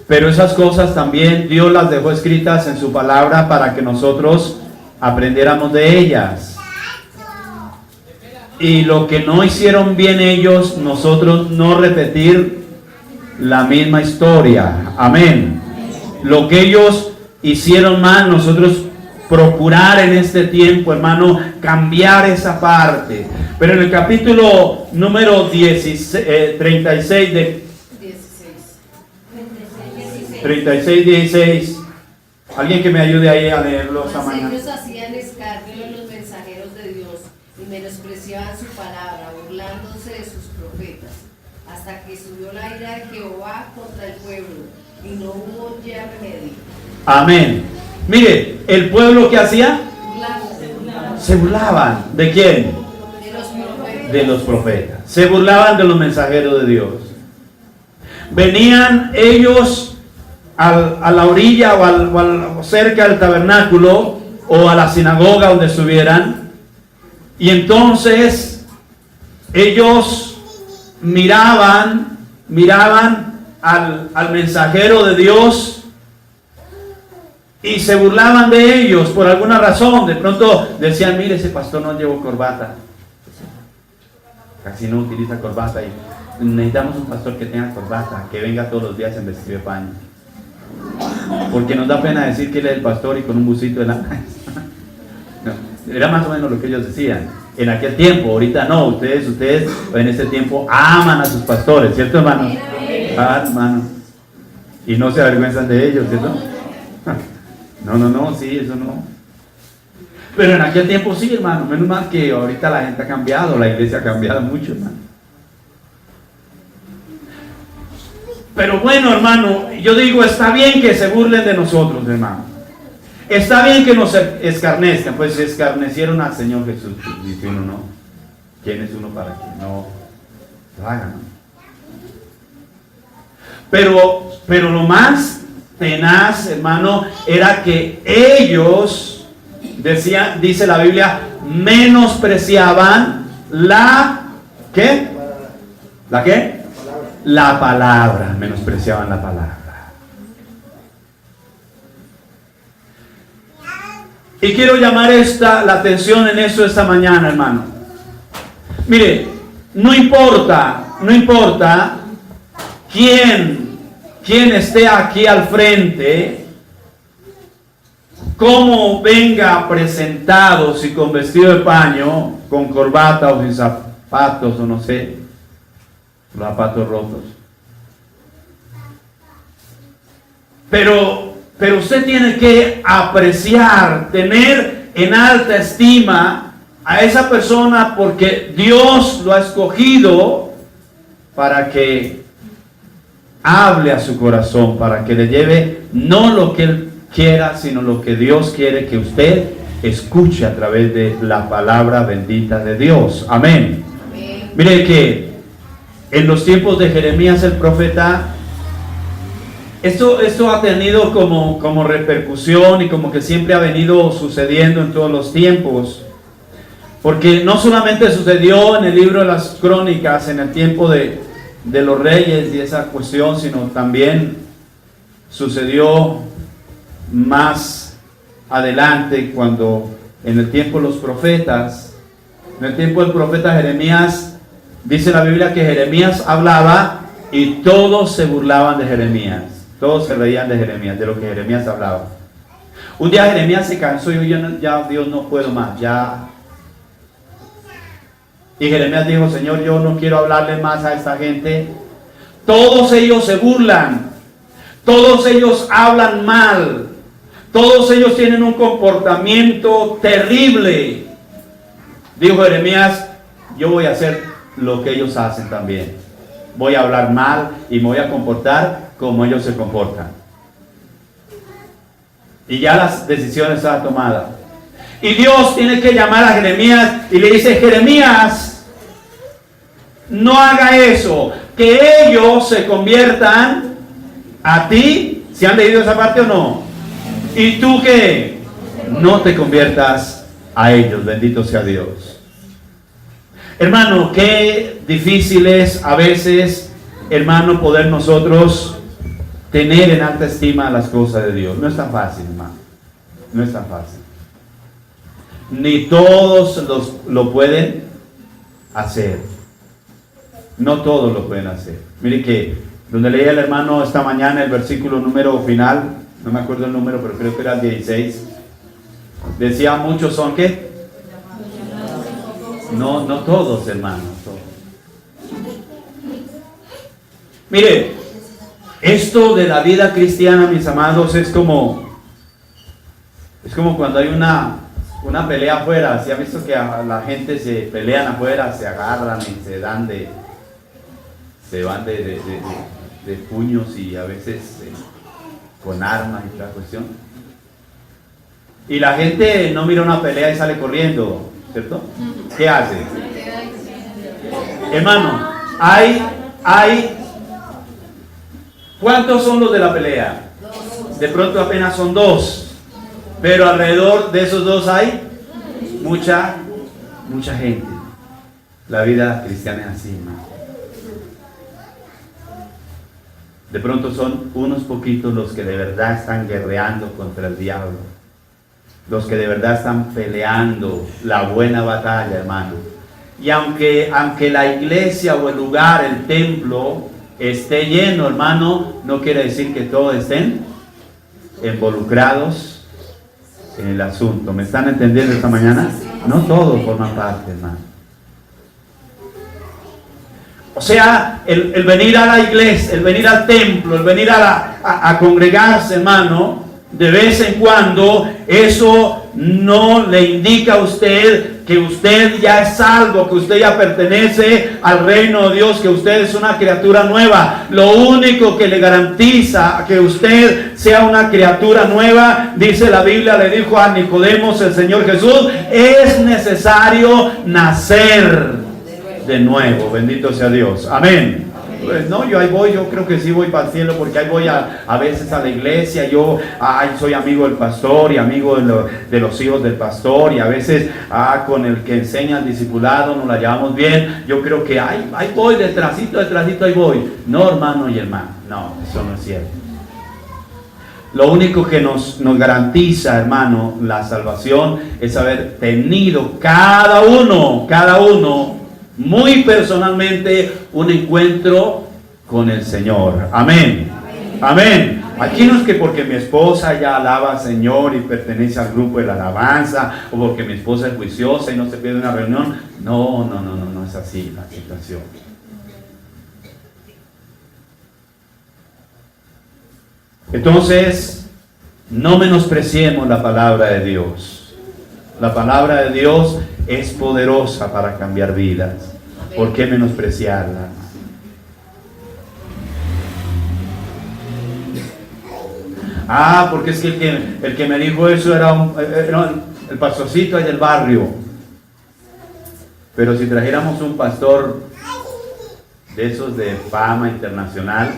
Speaker 1: pero esas cosas también Dios las dejó escritas en su palabra para que nosotros aprendiéramos de ellas. Y lo que no hicieron bien ellos, nosotros no repetir la misma historia. Amén. Lo que ellos hicieron mal, nosotros procurar en este tiempo, hermano, cambiar esa parte. Pero en el capítulo número 36 de 16, alguien que me ayude ahí a leerlo esta mañana.
Speaker 5: Ellos hacían escarnio de los mensajeros de Dios y menospreciaban su palabra, burlándose de sus profetas, hasta que subió la ira de Jehová contra el pueblo, y no hubo ya remedio.
Speaker 1: Amén. Mire, el pueblo que hacía, se burlaban. ¿De quién?
Speaker 5: De los profetas.
Speaker 1: De los profetas. Se burlaban de los mensajeros de Dios. Venían ellos a la orilla o cerca del tabernáculo o a la sinagoga donde estuvieran, y entonces ellos miraban al mensajero de Dios y se burlaban de ellos por alguna razón. De pronto decían: mire, ese pastor no llevó corbata, casi no utiliza corbata, y necesitamos un pastor que tenga corbata, que venga todos los días en vestido de paño, porque nos da pena decir que él es el pastor y con un busito de la no, era más o menos lo que ellos decían en aquel tiempo. Ahorita no, ustedes en este tiempo aman a sus pastores, ¿cierto, hermano? Ah, hermano, y no se avergüenzan de ellos, ¿cierto? No, sí, eso no. Pero en aquel tiempo sí, hermano. Menos mal que ahorita la gente ha cambiado, la iglesia ha cambiado mucho, hermano. Pero bueno, hermano, yo digo, está bien que se burlen de nosotros, hermano. Está bien que nos escarnezcan. Pues se escarnecieron al Señor Jesús. Dice uno, no. ¿Quién es uno para que no lo hagan, no? Pero lo más tenaz, hermano, era que ellos, dice la Biblia, menospreciaban ¿qué? ¿La qué? La palabra, menospreciaban la palabra. Y quiero llamar la atención en eso esta mañana, hermano. Mire, no importa quién esté aquí al frente, cómo venga presentado, si con vestido de paño, con corbata o sin zapatos, o no sé, los zapatos rotos. Pero usted tiene que apreciar, tener en alta estima a esa persona, porque Dios lo ha escogido para que hable a su corazón, para que le lleve no lo que él quiera, sino lo que Dios quiere que usted escuche a través de la palabra bendita de Dios. Amén.
Speaker 5: Amén.
Speaker 1: Mire que en los tiempos de Jeremías el profeta, esto ha tenido como repercusión, y como que siempre ha venido sucediendo en todos los tiempos, porque no solamente sucedió en el libro de las Crónicas, en el tiempo de los reyes y esa cuestión, sino también sucedió más adelante, cuando en el tiempo de los profetas, en el tiempo del profeta Jeremías, dice la Biblia que Jeremías hablaba y todos se burlaban de Jeremías, todos se reían de Jeremías, de lo que Jeremías hablaba. Un día Jeremías se cansó y dijo: ya Dios, no puedo más, ya. Y Jeremías dijo: Señor, yo no quiero hablarle más a esta gente. Todos ellos se burlan, todos ellos hablan mal, todos ellos tienen un comportamiento terrible. Dijo Jeremías: yo voy a hacer lo que ellos hacen también. Voy a hablar mal y me voy a comportar como ellos se comportan. Y ya las decisiones estaban tomadas. Y Dios tiene que llamar a Jeremías y le dice: Jeremías, no haga eso, que ellos se conviertan a ti. ¿Se han leído esa parte o no? Y tú que no te conviertas a ellos. Bendito sea Dios. Hermano, qué difícil es a veces, hermano, poder nosotros tener en alta estima las cosas de Dios. No es tan fácil, hermano. No es tan fácil. Ni todos lo pueden hacer. No todos lo pueden hacer. Mire que donde leía el hermano esta mañana el versículo número final no me acuerdo el número, pero creo que era el 16, decía muchos son ¿qué? No todos, hermanos. Todos. Mire, esto de la vida cristiana, mis amados, es como cuando hay una pelea afuera. ¿Sí ha visto que a la gente se pelean afuera, se agarran y se van de puños y a veces con armas y toda cuestión? Y la gente no mira una pelea y sale corriendo, ¿cierto? ¿Qué hace? Hermano, ¿cuántos son los de la pelea? De pronto apenas son 2, pero alrededor de esos 2 hay mucha gente. La vida cristiana es así, hermano. De pronto son unos poquitos los que de verdad están guerreando contra el diablo, los que de verdad están peleando la buena batalla, hermano. Y aunque la iglesia o el lugar, el templo, esté lleno, hermano, no quiere decir que todos estén involucrados en el asunto. ¿Me están entendiendo esta mañana? No todos forman parte, hermano. O sea, el venir a la iglesia, el venir al templo, el venir a congregarse, hermano, de vez en cuando, eso no le indica a usted que usted ya es salvo, que usted ya pertenece al reino de Dios, que usted es una criatura nueva. Lo único que le garantiza que usted sea una criatura nueva, dice la Biblia, le dijo a Nicodemo el Señor Jesús, es necesario nacer de nuevo. Bendito sea Dios. Amén. Pues no, yo ahí voy, yo creo que sí voy para el cielo, porque ahí voy a veces a la iglesia, yo soy amigo del pastor y amigo de los hijos del pastor, y a veces con el que enseña el discipulado nos la llevamos bien. Yo creo que ahí voy, detrásito, ahí voy. No, hermano y hermana, no, eso no es cierto. Lo único que nos garantiza, hermano, la salvación es haber tenido cada uno, muy personalmente, un encuentro con el Señor. Amén. Amén. Aquí no es que porque mi esposa ya alaba al Señor y pertenece al grupo de la alabanza, o porque mi esposa es juiciosa y no se pierde una reunión. No es así la situación. Entonces, no menospreciemos la palabra de Dios. La palabra de Dios es poderosa para cambiar vidas. ¿Por qué menospreciarla? Porque es que el que me dijo eso era el pastorcito ahí del barrio. Pero si trajéramos un pastor de esos de fama internacional,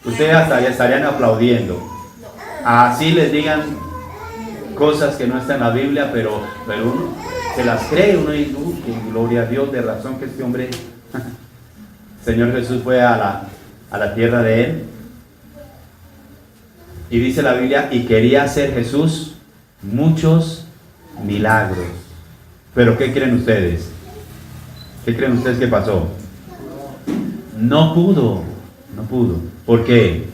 Speaker 1: ustedes hasta ya estarían aplaudiendo. Así les digan cosas que no están en la Biblia, pero uno se las cree, uno dice, que gloria a Dios, de razón que este hombre, Señor Jesús fue a la tierra de él, y dice la Biblia, y quería hacer Jesús muchos milagros. Pero ¿qué creen ustedes? ¿Qué creen ustedes que pasó? No pudo. ¿Por qué?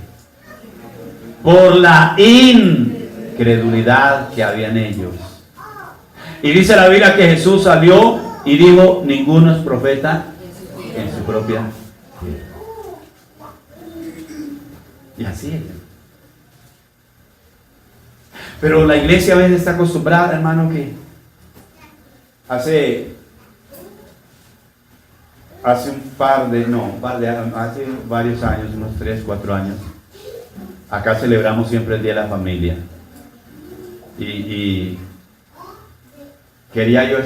Speaker 1: Por la incredulidad que había en ellos. Y dice la Biblia que Jesús salió y dijo, ninguno es profeta en su propia tierra. Y así es. Pero la iglesia a veces está acostumbrada, hermano, que hace hace varios años, unos 3, 4 años, acá celebramos siempre el Día de la Familia. Y quería yo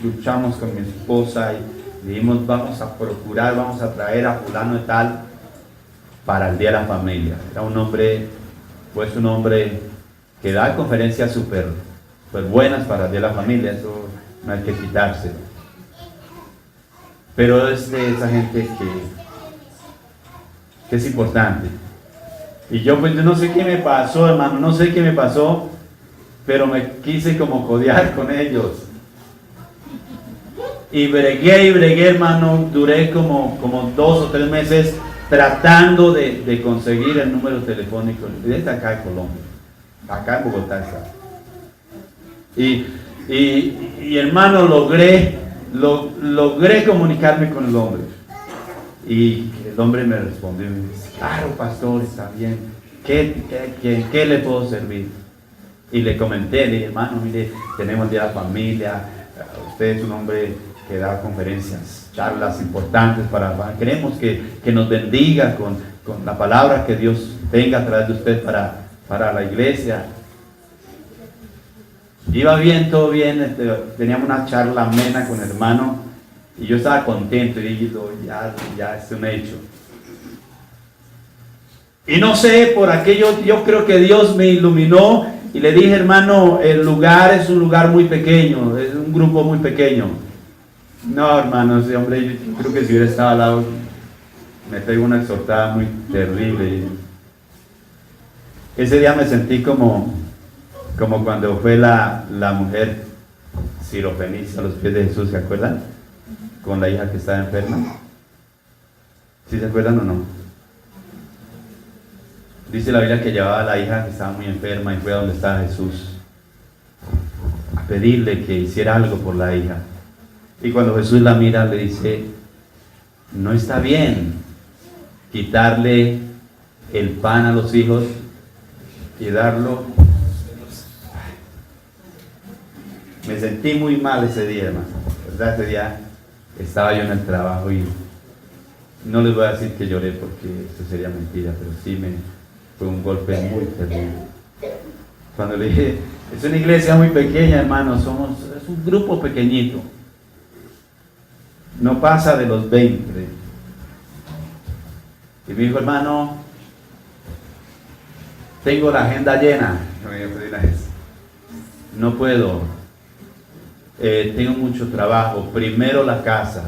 Speaker 1: luchamos con mi esposa y dijimos, vamos a procurar, vamos a traer a fulano de tal para el Día de la Familia. Era un hombre que da conferencias súper buenas para el Día de la Familia, eso no hay que quitárselo. Pero es de esa gente que es importante. Y yo pues no sé qué me pasó, hermano, no sé qué me pasó, pero me quise como codear con ellos. Y bregué, hermano, duré como 2 o 3 meses tratando de conseguir el número telefónico. Desde acá en Colombia, acá en Bogotá está. Y hermano, logré comunicarme con el hombre. Y el hombre me respondió y me dice, claro, pastor, está bien. ¿Qué le puedo servir? Y le comenté, le dije, hermano, mire, tenemos ya la familia, usted es un hombre que da conferencias, charlas importantes queremos que nos bendiga con la palabra que Dios tenga a través de usted para la iglesia. Iba bien, todo bien, teníamos una charla amena con el hermano y yo estaba contento y dije, ya es un hecho. Y no sé, por aquello yo creo que Dios me iluminó y le dije, hermano, el lugar es un lugar muy pequeño, es un grupo muy pequeño. No, hermano, ese hombre, yo creo que si hubiera estado al lado, me pegó una exhortada muy terrible. Ese día me sentí como cuando fue la mujer sirofenicia a los pies de Jesús, ¿se acuerdan? Con la hija que estaba enferma. ¿Sí se acuerdan o no? Dice la Biblia que llevaba a la hija que estaba muy enferma y fue a donde estaba Jesús a pedirle que hiciera algo por la hija. Y cuando Jesús la mira le dice, no está bien quitarle el pan a los hijos y darlo. Me sentí muy mal ese día, hermano. ¿Verdad? Ese día estaba yo en el trabajo y no les voy a decir que lloré porque esto sería mentira, pero sí fue un golpe muy terrible. Cuando le dije, es una iglesia muy pequeña, hermano, es un grupo pequeñito. No pasa de los 20. Y me dijo, hermano, tengo la agenda llena. No puedo. Tengo mucho trabajo. Primero la casa.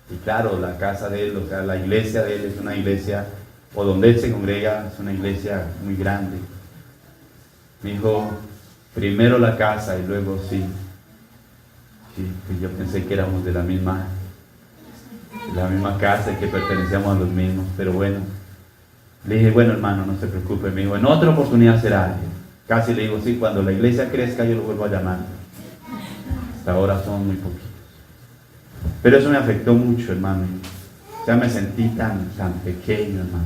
Speaker 1: Y claro, la casa de él, o sea, la iglesia de él es una iglesia, o donde él se congrega, es una iglesia muy grande. Me dijo, primero la casa y luego sí. Sí, pues yo pensé que éramos de la misma casa y que pertenecíamos a los mismos, pero bueno. Le dije, bueno, hermano, no se preocupe. Me dijo, en otra oportunidad será. Casi le digo, sí, cuando la iglesia crezca yo lo vuelvo a llamar. Hasta ahora son muy poquitos. Pero eso me afectó mucho, hermano. Ya me sentí tan pequeño, hermano,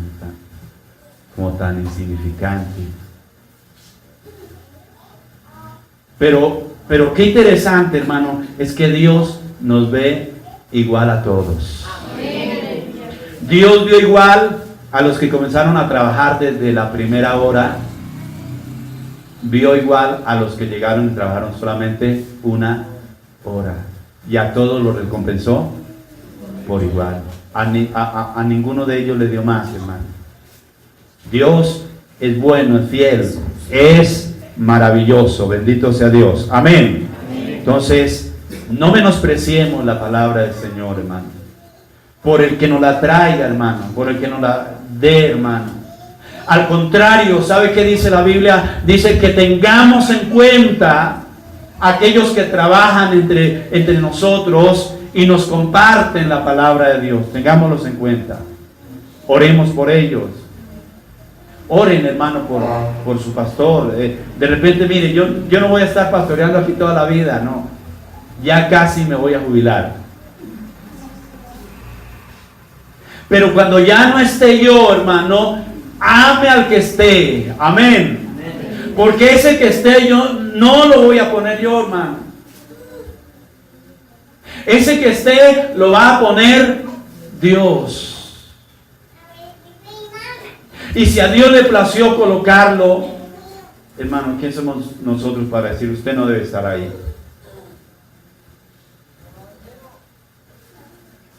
Speaker 1: como tan insignificante. Pero qué interesante, hermano, es que Dios nos ve igual a todos. Dios vio igual a los que comenzaron a trabajar desde la primera hora. Vio igual a los que llegaron y trabajaron solamente una hora. Y a todos los recompensó por igual. A ninguno de ellos le dio más, hermano. Dios es bueno, es fiel, es maravilloso. Bendito sea Dios. Amén. Entonces, no menospreciemos la palabra del Señor, hermano. Por el que nos la traiga, hermano. Por el que nos la dé, hermano. Al contrario, ¿sabe qué dice la Biblia? Dice que tengamos en cuenta aquellos que trabajan entre nosotros y nos comparten la palabra de Dios. Tengámoslos en cuenta. Oremos por ellos. Oren, hermano, por su pastor. De repente, mire, yo no voy a estar pastoreando aquí toda la vida, no. Ya casi me voy a jubilar. Pero cuando ya no esté yo, hermano, ame al que esté. Amén. Porque ese que esté yo no lo voy a poner yo, hermano. Ese que esté lo va a poner Dios. Y si a Dios le plació colocarlo, hermano, ¿quién somos nosotros para decir usted no debe estar ahí?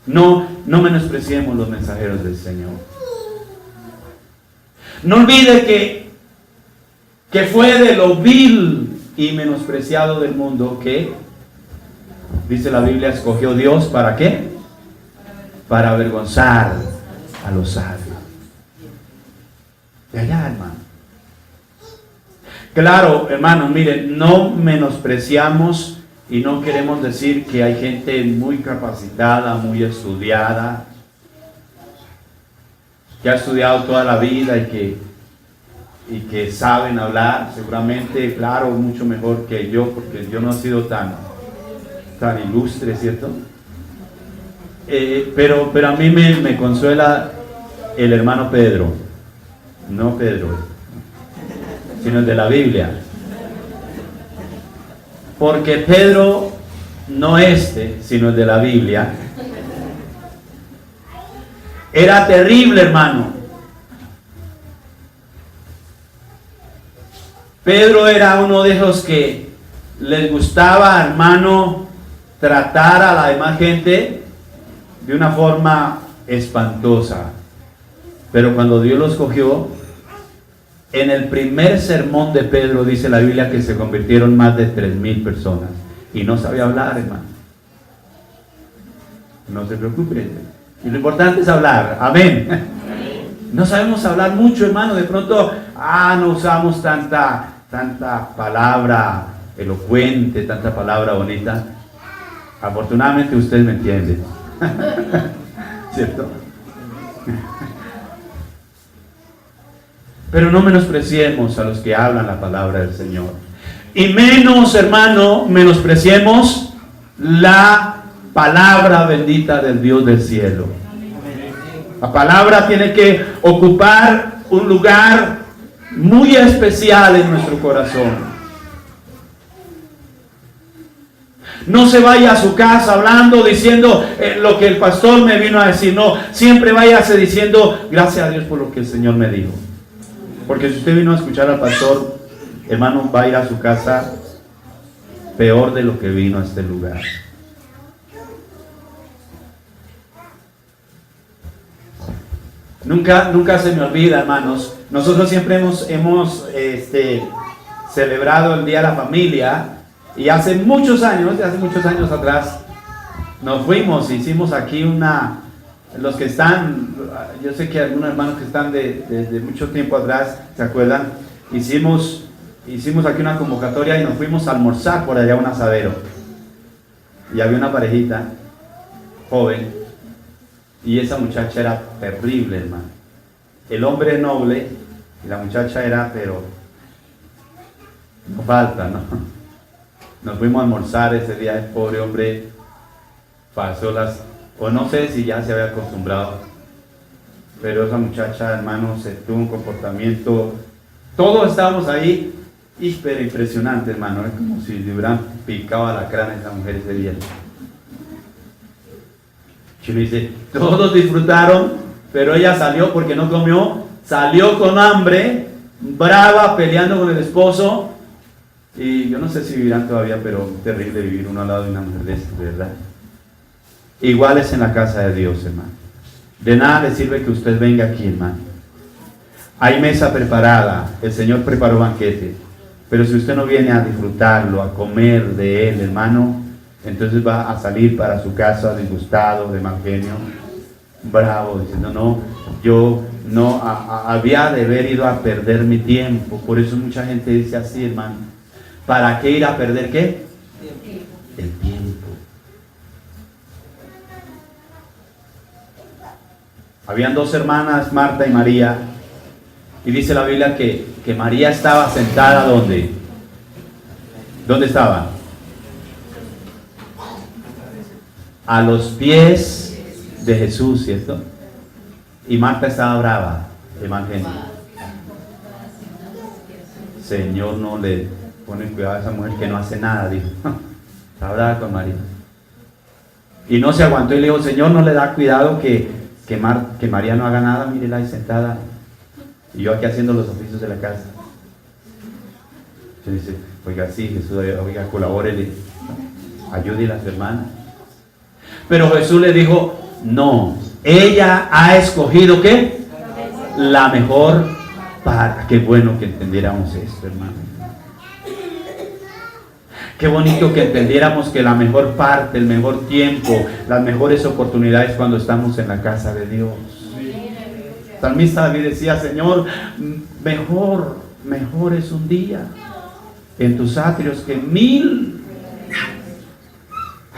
Speaker 1: No menospreciemos los mensajeros del Señor. No olvide que fue de lo vil y menospreciado del mundo que, dice la Biblia, escogió Dios, ¿para qué? Para avergonzar a los sabios. De allá, hermano. Claro, hermanos, miren, no menospreciamos y no queremos decir que hay gente muy capacitada, muy estudiada. ha estudiado toda la vida y que saben hablar, seguramente, claro, mucho mejor que yo, porque yo no he sido tan ilustre, ¿cierto? Pero a mí me consuela el hermano Pedro, no Pedro, sino el de la Biblia. Porque Pedro, no sino el de la Biblia, era terrible, hermano. Pedro era uno de esos que les gustaba, hermano, tratar a la demás gente de una forma espantosa. Pero cuando Dios los cogió, en el primer sermón de Pedro dice la Biblia que se convirtieron más de 3,000 personas. Y no sabía hablar, hermano. No se preocupe. Y lo importante es hablar. Amén. No sabemos hablar mucho, hermano. De pronto, no usamos tanta palabra elocuente, tanta palabra bonita. Afortunadamente usted me entiende. ¿Cierto? Pero no menospreciemos a los que hablan la palabra del Señor. Y menos, hermano, menospreciemos la palabra bendita del Dios del cielo. La palabra tiene que ocupar un lugar muy especial en nuestro corazón. No se vaya a su casa hablando, diciendo lo que el pastor me vino a decir. No, siempre váyase diciendo, gracias a Dios por lo que el Señor me dijo. Porque si usted vino a escuchar al pastor, hermano, va a ir a su casa peor de lo que vino a este lugar. Nunca se me olvida, hermanos. Nosotros siempre hemos celebrado el Día de la Familia. Y hace muchos años atrás, nos fuimos, hicimos aquí los que están, yo sé que algunos hermanos que están desde mucho tiempo atrás, ¿se acuerdan? Hicimos aquí una convocatoria y nos fuimos a almorzar por allá a un asadero. Y había una parejita joven, y esa muchacha era terrible, hermano. El hombre noble, y la muchacha era, pero no falta, ¿no? Nos fuimos a almorzar ese día, el pobre hombre pasó o no sé si ya se había acostumbrado, pero esa muchacha, hermano, tuvo un comportamiento, todos estábamos ahí, hiper impresionante, hermano, es como si le hubieran picado a la crana a esa mujer ese día. Y uno dice, todos disfrutaron, pero ella salió porque no comió, salió con hambre, brava, peleando con el esposo. Y yo no sé si vivirán todavía, pero es terrible vivir uno al lado de una mujer de esta, ¿verdad? Igual es en la casa de Dios, hermano. De nada le sirve que usted venga aquí, hermano. Hay mesa preparada, el Señor preparó banquete. Pero si usted no viene a disfrutarlo, a comer de Él, hermano, entonces va a salir para su casa disgustado, de mal genio, bravo, diciendo, no, yo no había de haber ido a perder mi tiempo. Por eso mucha gente dice así, hermano. ¿Para qué ir a perder qué? El tiempo. Habían dos hermanas, Marta y María, y dice la Biblia que María estaba sentada ¿dónde? ¿Dónde estaba? A los pies de Jesús, ¿cierto? Y Marta estaba brava, evangelio. Señor, no le ponen cuidado a esa mujer que no hace nada, dijo. Está brava con María. Y no se aguantó y le dijo, Señor, no le da cuidado que María no haga nada, mírela ahí sentada. Y yo aquí haciendo los oficios de la casa. Se dice, oiga, sí, Jesús, oiga, colabórele, ayúdele a su hermana. Pero Jesús le dijo, no, ella ha escogido ¿qué? La mejor parte. Qué bueno que entendiéramos esto, hermano. Qué bonito que entendiéramos que la mejor parte, el mejor tiempo, las mejores oportunidades cuando estamos en la casa de Dios. El salmista David decía, Señor, mejor es un día en tus atrios que 1000.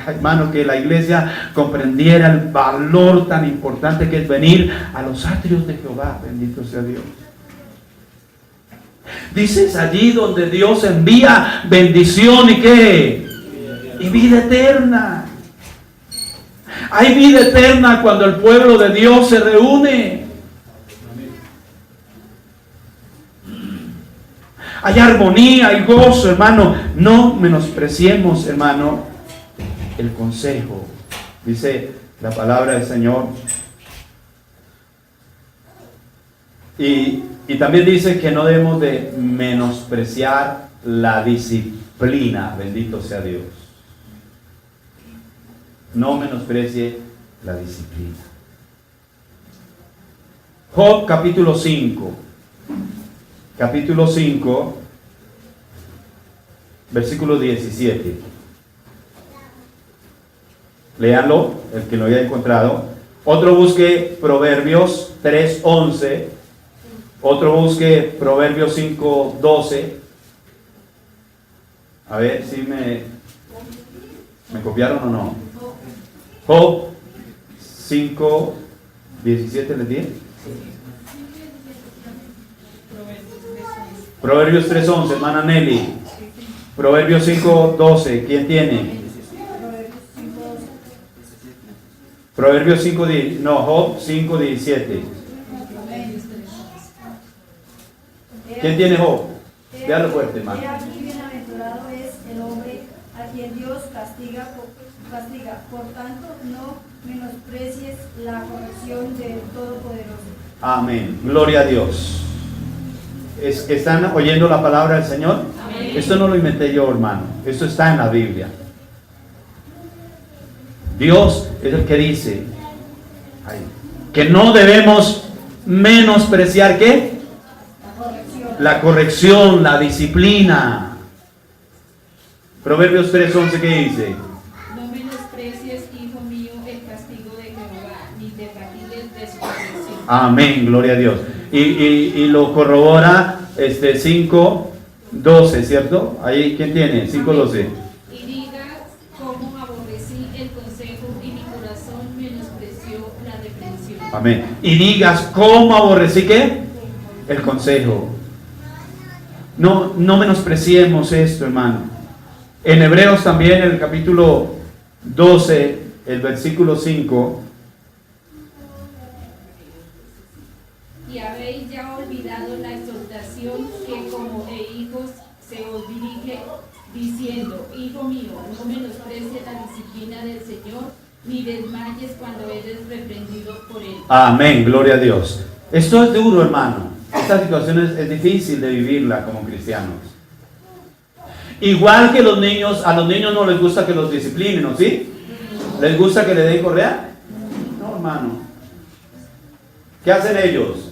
Speaker 1: hermano, que la iglesia comprendiera el valor tan importante que es venir a los atrios de Jehová. Bendito sea Dios. Dices allí donde Dios envía bendición y ¿qué? Y vida eterna. Hay vida eterna cuando el pueblo de Dios se reúne. Hay armonía y gozo, hermano. No menospreciemos, hermano, el consejo. Dice la palabra del Señor. Y también dice que no debemos de menospreciar la disciplina. Bendito sea Dios. No menosprecie la disciplina. Job capítulo 5. Capítulo 5, versículo 17. Léanlo, el que lo haya encontrado. Otro busque Proverbios 3:11. Otro busque Proverbios 5:12. A ver si me copiaron o no. Job 5:17 les dije. Proverbios 3:11, hermana Nelly. Proverbios 5:12, ¿quién tiene? Proverbios 5:10, no, Job 5:17. ¿Quién tiene Job? Véalo fuerte, hermano.
Speaker 4: He aquí bienaventurado es el hombre a quien Dios castiga. Por tanto, no menosprecies la corrección del Todopoderoso.
Speaker 1: Amén. Gloria a Dios. ¿Están oyendo la palabra del Señor? Amén. Esto no lo inventé yo, hermano. Esto está en la Biblia. Dios es el que dice que no debemos menospreciar ¿qué? La corrección, la disciplina. Proverbios 3:11, ¿qué dice?
Speaker 3: No menosprecies, hijo mío, el castigo de Jehová, ni te fatigues de su corrección.
Speaker 1: Amén, gloria a Dios. Y lo corrobora 5:12, ¿cierto? Ahí, ¿quién tiene? 5:12.
Speaker 3: Y digas cómo aborrecí el consejo y mi corazón menospreció la reprensión.
Speaker 1: Amén. Y digas cómo aborrecí ¿qué? El consejo. No menospreciemos esto, hermano. En Hebreos también, el capítulo 12, el versículo 5.
Speaker 3: Y habéis ya olvidado la exhortación que como hijos se os dirige, diciendo, hijo mío, no menosprecies la disciplina del Señor, ni desmayes cuando eres reprendido por él.
Speaker 1: Amén, gloria a Dios. Esto es duro, hermano. Esta situación es difícil de vivirla como cristianos. Igual que los niños, a los niños no les gusta que los disciplinen, ¿no? ¿Sí? ¿Les gusta que le den correa? No, hermano. ¿Qué hacen ellos?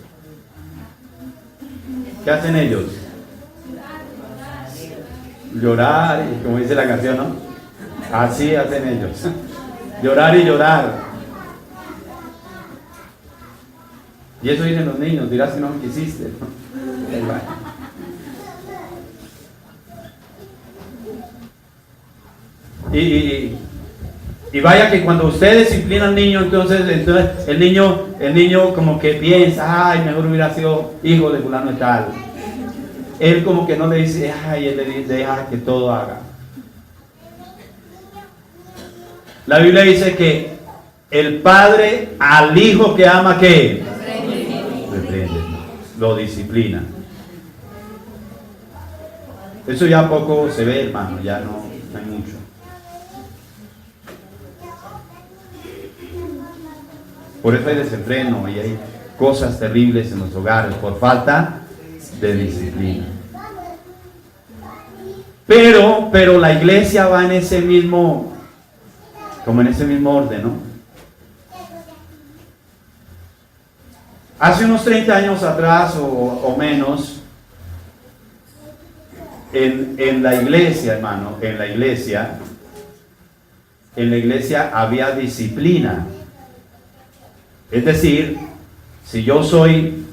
Speaker 1: ¿Qué hacen ellos? Llorar, como dice la canción, ¿no? Así hacen ellos. Llorar y llorar. Y eso dicen los niños, dirás que no quisiste, ¿no? Y vaya que cuando ustedes disciplinan al niño, entonces el niño como que piensa, ay, mejor hubiera sido hijo de fulano y tal. Él como que no le dice, ay, él le deja que todo haga. La Biblia dice que el padre al hijo que ama, ¿qué? Reprende, lo disciplina. Eso ya poco se ve, hermano, ya no hay mucho. Por eso hay desenfreno y hay cosas terribles en los hogares por falta de disciplina. Pero la iglesia va en ese mismo, como en ese mismo orden, ¿no? Hace unos 30 años atrás o menos, en la iglesia, hermano, en la iglesia había disciplina. Es decir, si yo soy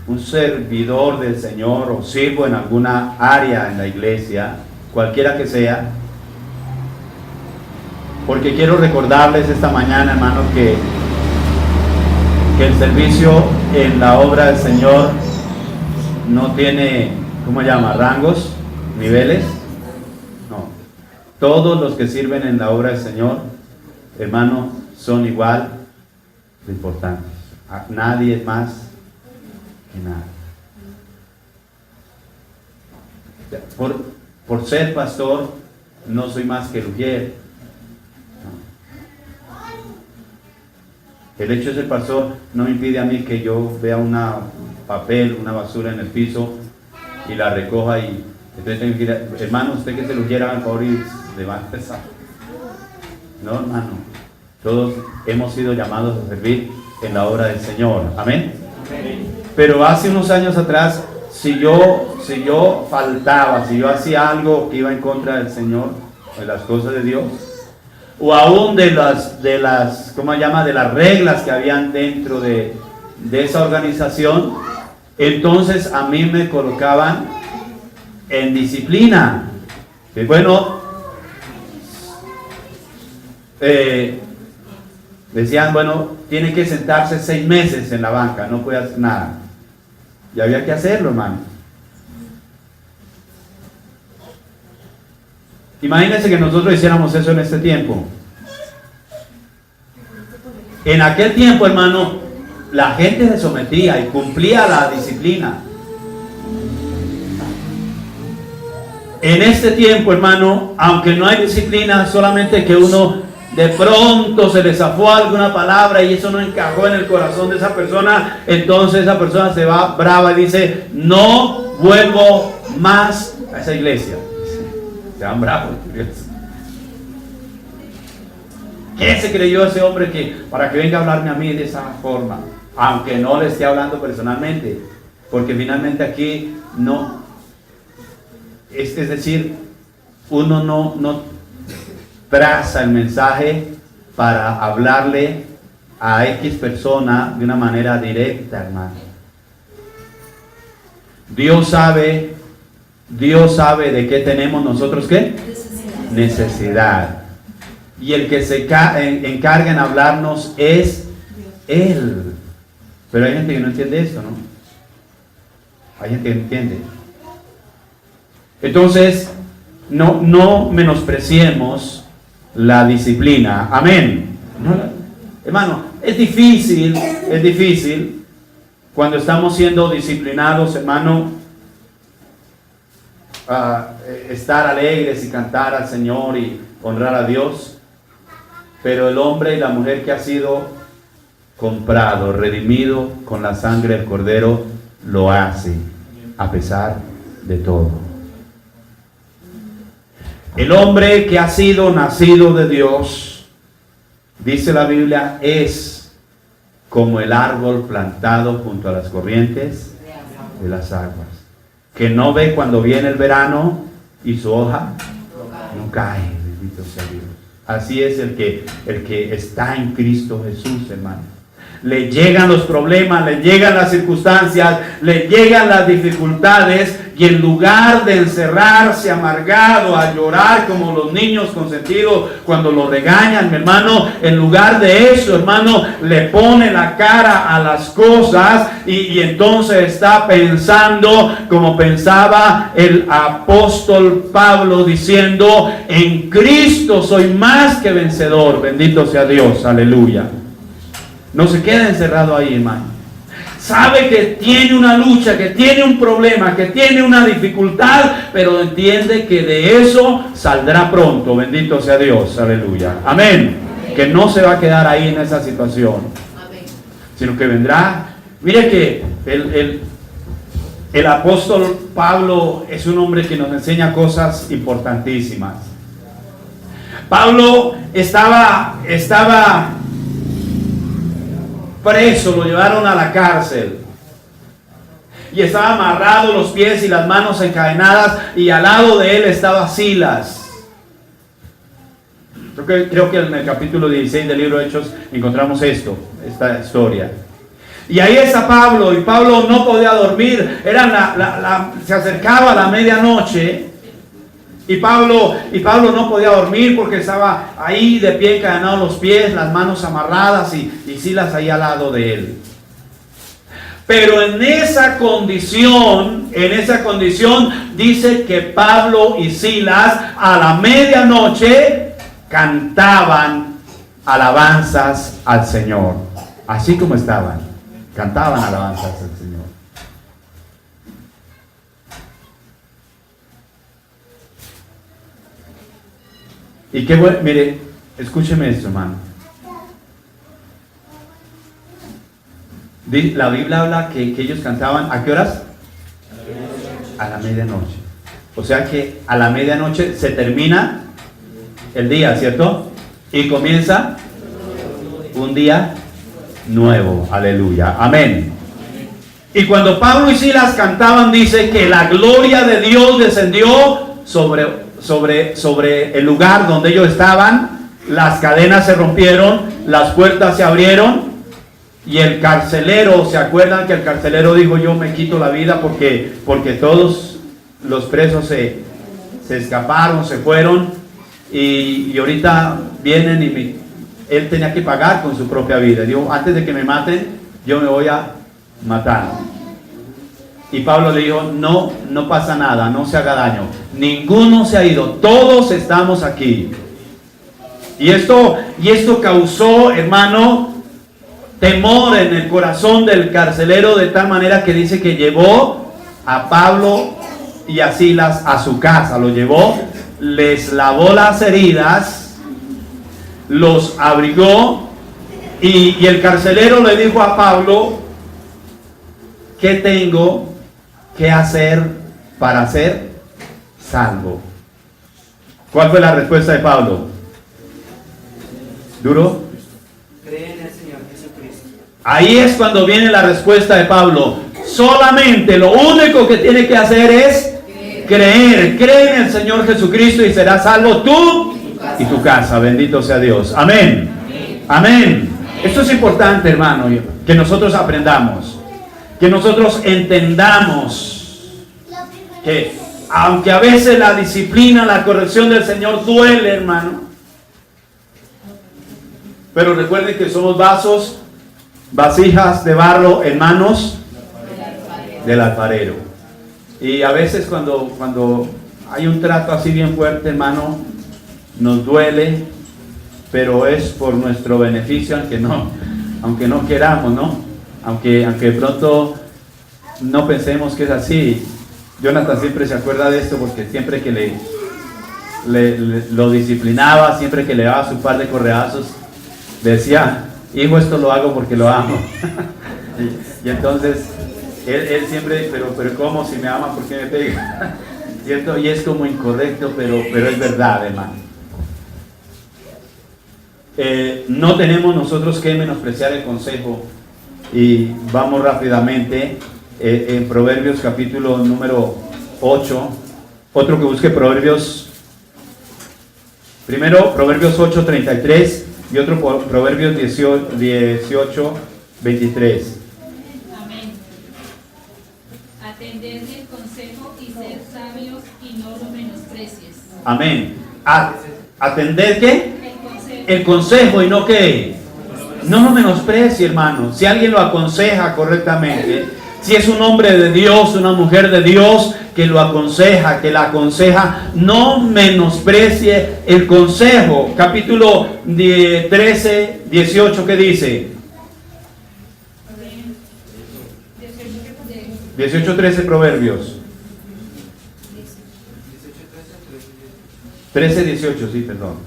Speaker 1: un servidor del Señor o sirvo en alguna área en la iglesia, cualquiera que sea, porque quiero recordarles esta mañana, hermanos, que el servicio en la obra del Señor no tiene, ¿cómo se llama? Rangos, niveles. No. Todos los que sirven en la obra del Señor, hermano, son igual de importantes. Nadie es más que nada. Por ser pastor, no soy más que Lugier. El hecho de ser pastor no me impide a mí que yo vea una basura en el piso y la recoja, y entonces tengo que ir hermano, usted que se Lugier, haga el favor y levante esa. No, hermano, todos hemos sido llamados a servir en la obra del Señor. Amén. Pero hace unos años atrás, si yo faltaba, si yo hacía algo que iba en contra del Señor, de las cosas de Dios, o aún de las ¿cómo se llama? De las reglas que habían dentro de esa organización, entonces a mí me colocaban en disciplina. Y bueno, decían, bueno, tiene que sentarse 6 meses en la banca, no puede hacer nada. Y había que hacerlo, hermano. Imagínense que nosotros hiciéramos eso en este tiempo. En aquel tiempo, hermano, la gente se sometía y cumplía la disciplina. En este tiempo, hermano, aunque no hay disciplina, solamente que uno de pronto se le zafó alguna palabra y eso no encajó en el corazón de esa persona, entonces esa persona se va brava y dice, no vuelvo más a esa iglesia. Se van bravos. ¿Qué se creyó ese hombre que para que venga a hablarme a mí de esa forma? Aunque no le esté hablando personalmente, porque finalmente aquí no, es decir, uno no traza el mensaje para hablarle a X persona de una manera directa, hermano. Dios sabe de qué tenemos nosotros, ¿qué? Necesidad. Y el que se encarga en hablarnos es Él. Pero hay gente que no entiende esto, ¿no? Hay gente que no entiende. Entonces, no menospreciemos la disciplina. Amén. Hermano, es difícil cuando estamos siendo disciplinados, hermano, estar alegres y cantar al Señor y honrar a Dios. Pero el hombre y la mujer que ha sido comprado, redimido con la sangre del Cordero, lo hace a pesar de todo. El hombre que ha sido nacido de Dios, dice la Biblia, es como el árbol plantado junto a las corrientes de las aguas, que no ve cuando viene el verano y su hoja no cae. Bendito sea Dios. Así es el que está en Cristo Jesús, hermano. Le llegan los problemas, le llegan las circunstancias, le llegan las dificultades, y en lugar de encerrarse amargado a llorar como los niños consentidos cuando lo regañan, mi hermano, en lugar de eso, hermano, le pone la cara a las cosas y entonces está pensando como pensaba el apóstol Pablo, diciendo, en Cristo soy más que vencedor. Bendito sea Dios, aleluya. No se queda encerrado ahí, hermano. Sabe que tiene una lucha, que tiene un problema, que tiene una dificultad, pero entiende que de eso saldrá pronto. Bendito sea Dios, aleluya. Amén. Que no se va a quedar ahí en esa situación, sino que vendrá. Mire que el apóstol Pablo es un hombre que nos enseña cosas importantísimas. Pablo estaba preso, lo llevaron a la cárcel y estaba amarrado los pies y las manos encadenadas, y al lado de él estaba Silas. Creo que en el capítulo 16 del libro de Hechos encontramos esta historia. Y ahí está Pablo, y Pablo no podía dormir. Se acercaba a la medianoche Y Pablo no podía dormir porque estaba ahí de pie encadenado los pies, las manos amarradas y Silas ahí al lado de él. Pero en esa condición dice que Pablo y Silas a la medianoche cantaban alabanzas al Señor. Así como estaban, cantaban alabanzas al Señor. Y qué bueno, mire, escúcheme esto, hermano. La Biblia habla que ellos cantaban, ¿a qué horas? A la medianoche. O sea que a la medianoche se termina el día, ¿cierto? Y comienza un día nuevo. Aleluya. Amén. Y cuando Pablo y Silas cantaban, dice que la gloria de Dios descendió sobre el lugar donde ellos estaban. Las cadenas se rompieron, las puertas se abrieron. Y el carcelero, ¿se acuerdan que el carcelero dijo: yo me quito la vida porque todos los presos se escaparon, se fueron y ahorita vienen y él tenía que pagar con su propia vida? Dijo: antes de que me maten, yo me voy a matar. Y Pablo le dijo: no pasa nada, no se haga daño, ninguno se ha ido, todos estamos aquí. Y esto causó, hermano, temor en el corazón del carcelero, de tal manera que dice que llevó a Pablo y a Silas a su casa. Lo llevó, les lavó las heridas, los abrigó y el carcelero le dijo a Pablo: ¿qué tengo que hacer para ser salvo? ¿Cuál fue la respuesta de Pablo? ¿Duro?
Speaker 2: Cree en el Señor Jesucristo.
Speaker 1: Ahí es cuando viene la respuesta de Pablo. Solamente lo único que tiene que hacer es creer. Cree en el Señor Jesucristo y serás salvo tú y tu casa. Bendito sea Dios. Amén. Amén. Esto es importante, hermano, que nosotros aprendamos, que nosotros entendamos que aunque a veces la disciplina, la corrección del Señor duele, hermano, pero recuerden que somos vasijas de barro en manos del alfarero. Y a veces cuando hay un trato así bien fuerte, hermano, nos duele, pero es por nuestro beneficio, aunque no queramos, ¿no? Aunque de pronto no pensemos que es así. Jonathan siempre se acuerda de esto, porque siempre que lo disciplinaba, siempre que le daba su par de correazos, decía: hijo, esto lo hago porque lo amo. y entonces él siempre, pero ¿cómo? Si me ama, ¿por qué me pega? ¿Cierto? Y es como incorrecto, pero es verdad, hermano. No tenemos nosotros que menospreciar el consejo. Y vamos rápidamente en Proverbios capítulo número 8. Otro que busque Proverbios. Primero Proverbios 8:33 y otro Proverbios 18:23.
Speaker 3: Amén. Atended el consejo y sed sabios y no lo menosprecies.
Speaker 1: Amén. ¿Atender qué?
Speaker 3: El consejo.
Speaker 1: El consejo y no qué. No lo menosprecie, hermano. Si alguien lo aconseja correctamente, si es un hombre de Dios, una mujer de Dios que lo aconseja, que la aconseja, no menosprecie el consejo. Capítulo 13, 18, ¿qué dice? 18:13 Proverbios. 13:18, sí, perdón.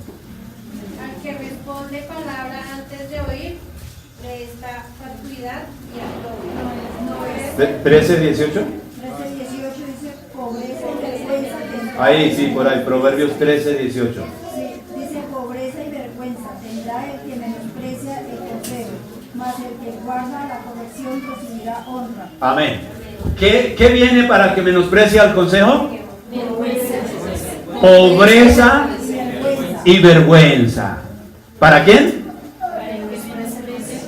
Speaker 4: Al que responde palabra antes de oír, le está fatuidad y aplauso.
Speaker 1: 13:18.
Speaker 4: 13:18 dice pobreza y vergüenza.
Speaker 1: Ahí, sí, por ahí, Proverbios 13:18.
Speaker 4: Sí, dice pobreza y vergüenza tendrá el que menosprecia el consejo, mas el que guarda la corrección recibirá honra.
Speaker 1: Amén. ¿Qué viene para que menosprecie al consejo? Pobreza y vergüenza. ¿Para quién?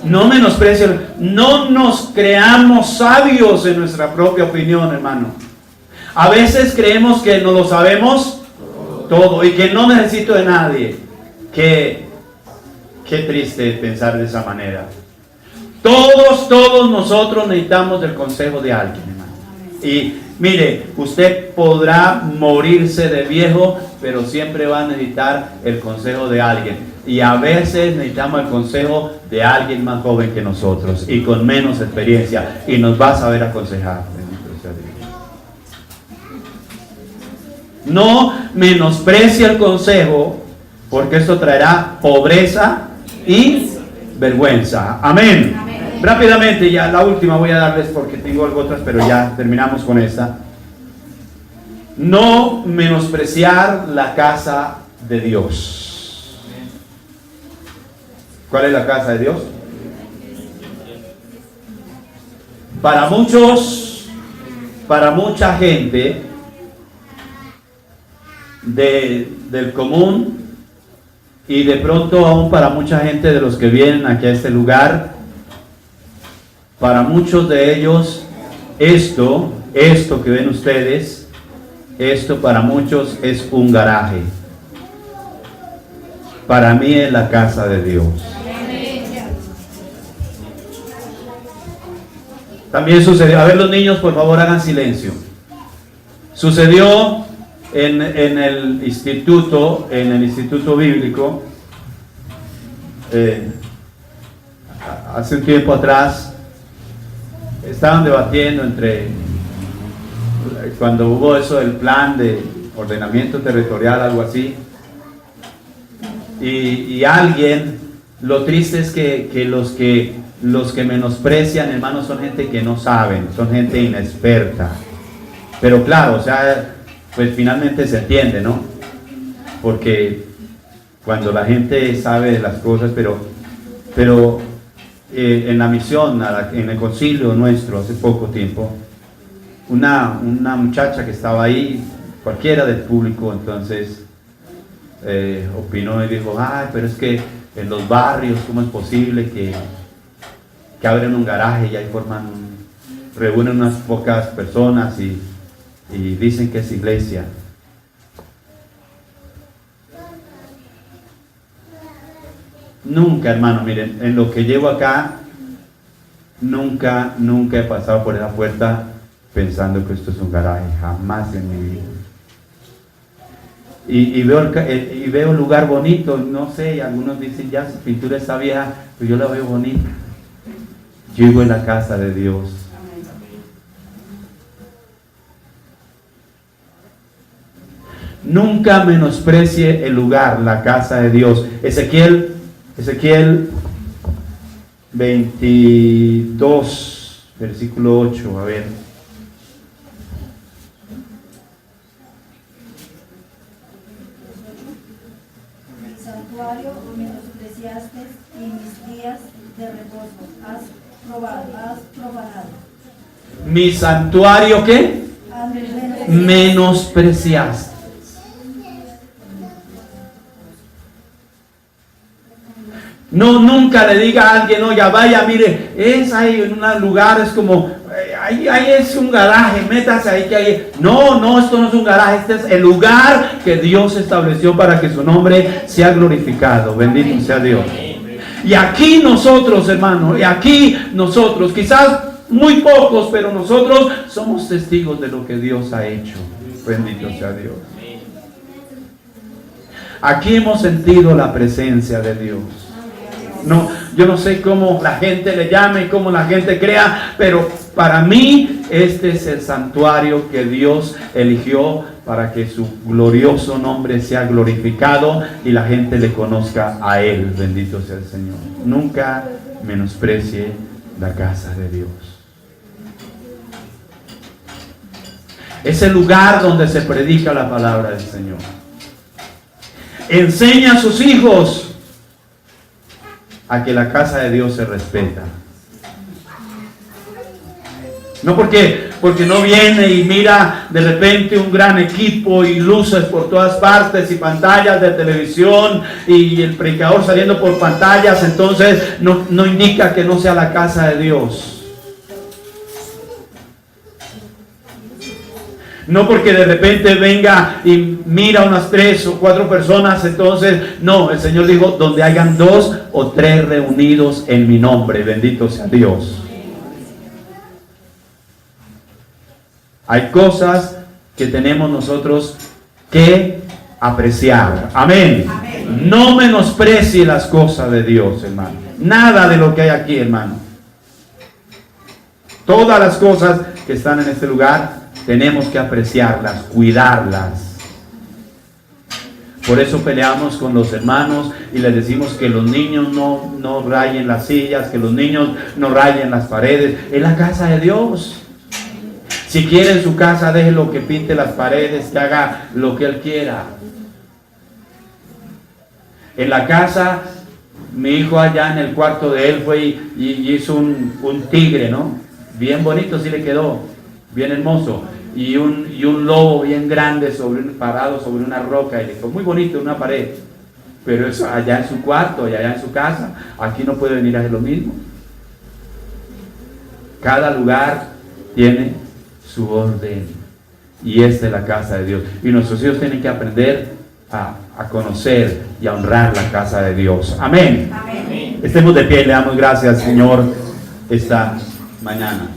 Speaker 1: No menosprecie. No nos creamos sabios en nuestra propia opinión, hermano. A veces creemos que no lo sabemos todo y que no necesito de nadie. Qué triste pensar de esa manera. Todos nosotros necesitamos del consejo de alguien, hermano. Y mire, usted podrá morirse de viejo, pero siempre va a necesitar el consejo de alguien. Y a veces necesitamos el consejo de alguien más joven que nosotros y con menos experiencia, y nos va a saber aconsejar. Bendito sea Dios. No menosprecie el consejo, porque esto traerá pobreza y vergüenza. Amén.
Speaker 4: Amén.
Speaker 1: Rápidamente, ya la última voy a darles porque tengo algo otras, pero ya terminamos con esta. No menospreciar la casa de Dios. ¿Cuál es la casa de Dios? Para muchos, para mucha gente del común, y de pronto aún para mucha gente de los que vienen aquí a este lugar, para muchos de ellos, esto que ven ustedes, esto para muchos es un garaje. Para mí es la casa de Dios. También sucedió, a ver los niños por favor hagan silencio. Sucedió en el instituto bíblico, hace un tiempo atrás, estaban debatiendo cuando hubo eso del plan de ordenamiento territorial, algo así, y alguien, lo triste es que los que menosprecian, hermanos, son gente que no saben, son gente inexperta, pero claro, o sea, pues finalmente se entiende, ¿no? Porque cuando la gente sabe de las cosas, pero en la misión, en el concilio nuestro, hace poco tiempo, una muchacha que estaba ahí, cualquiera del público, entonces opinó y dijo, ay, pero es que en los barrios, ¿cómo es posible que abren un garaje y ahí reúnen unas pocas personas y dicen que es iglesia? Nunca, hermano, miren, en lo que llevo acá, nunca he pasado por esa puerta pensando que esto es un garaje, jamás en mi vida. Y veo un lugar bonito, no sé, y algunos dicen, ya su pintura está vieja, pero yo la veo bonita. Yo vivo en la casa de Dios. Nunca menosprecie el lugar, la casa de Dios. Ezequiel 22, versículo 8, a ver.
Speaker 4: Mi santuario menospreciaste y mis días de reposo has profanado.
Speaker 1: Mi santuario, ¿qué? Menospreciaste. No, nunca le diga a alguien, oye, vaya, mire, es ahí en un lugar, es como, ahí es un garaje, métase ahí que hay. No, esto no es un garaje, este es el lugar que Dios estableció para que su nombre sea glorificado. Bendito sea Dios. Y aquí nosotros, hermano, quizás muy pocos, pero nosotros somos testigos de lo que Dios ha hecho. Bendito sea Dios. Aquí hemos sentido la presencia de Dios. No, yo no sé cómo la gente le llame, cómo la gente crea, pero para mí este es el santuario que Dios eligió para que su glorioso nombre sea glorificado y la gente le conozca a Él. Bendito sea el Señor. Nunca menosprecie la casa de Dios. Es el lugar donde se predica la palabra del Señor. Enseña a sus hijos a que la casa de Dios se respeta. No porque no viene y mira de repente un gran equipo y luces por todas partes y pantallas de televisión y el predicador saliendo por pantallas, entonces no indica que no sea la casa de Dios. No porque de repente venga y mira unas 3 o 4 personas, entonces, no, el Señor dijo, donde hayan 2 o 3 reunidos en mi nombre, bendito sea Dios. Hay cosas que tenemos nosotros que apreciar. Amén. Amén. No menosprecie las cosas de Dios, hermano. Nada de lo que hay aquí, hermano. Todas las cosas que están en este lugar tenemos que apreciarlas, cuidarlas. Por eso peleamos con los hermanos y les decimos que los niños no rayen las sillas, que los niños no rayen las paredes. Es la casa de Dios. Si quiere en su casa, déjelo que pinte las paredes, que haga lo que él quiera. En la casa, mi hijo allá en el cuarto de él fue y hizo un tigre, ¿no? Bien bonito, sí le quedó, bien hermoso. Y un lobo bien grande parado sobre una roca, y le quedó muy bonito en una pared. Pero eso allá en su cuarto y allá en su casa, aquí no puede venir a hacer lo mismo. Cada lugar tiene su orden, y esta es la casa de Dios, y nuestros hijos tienen que aprender a conocer y a honrar la casa de Dios. Amén. Amén. Estemos de pie y le damos gracias, Señor, esta mañana.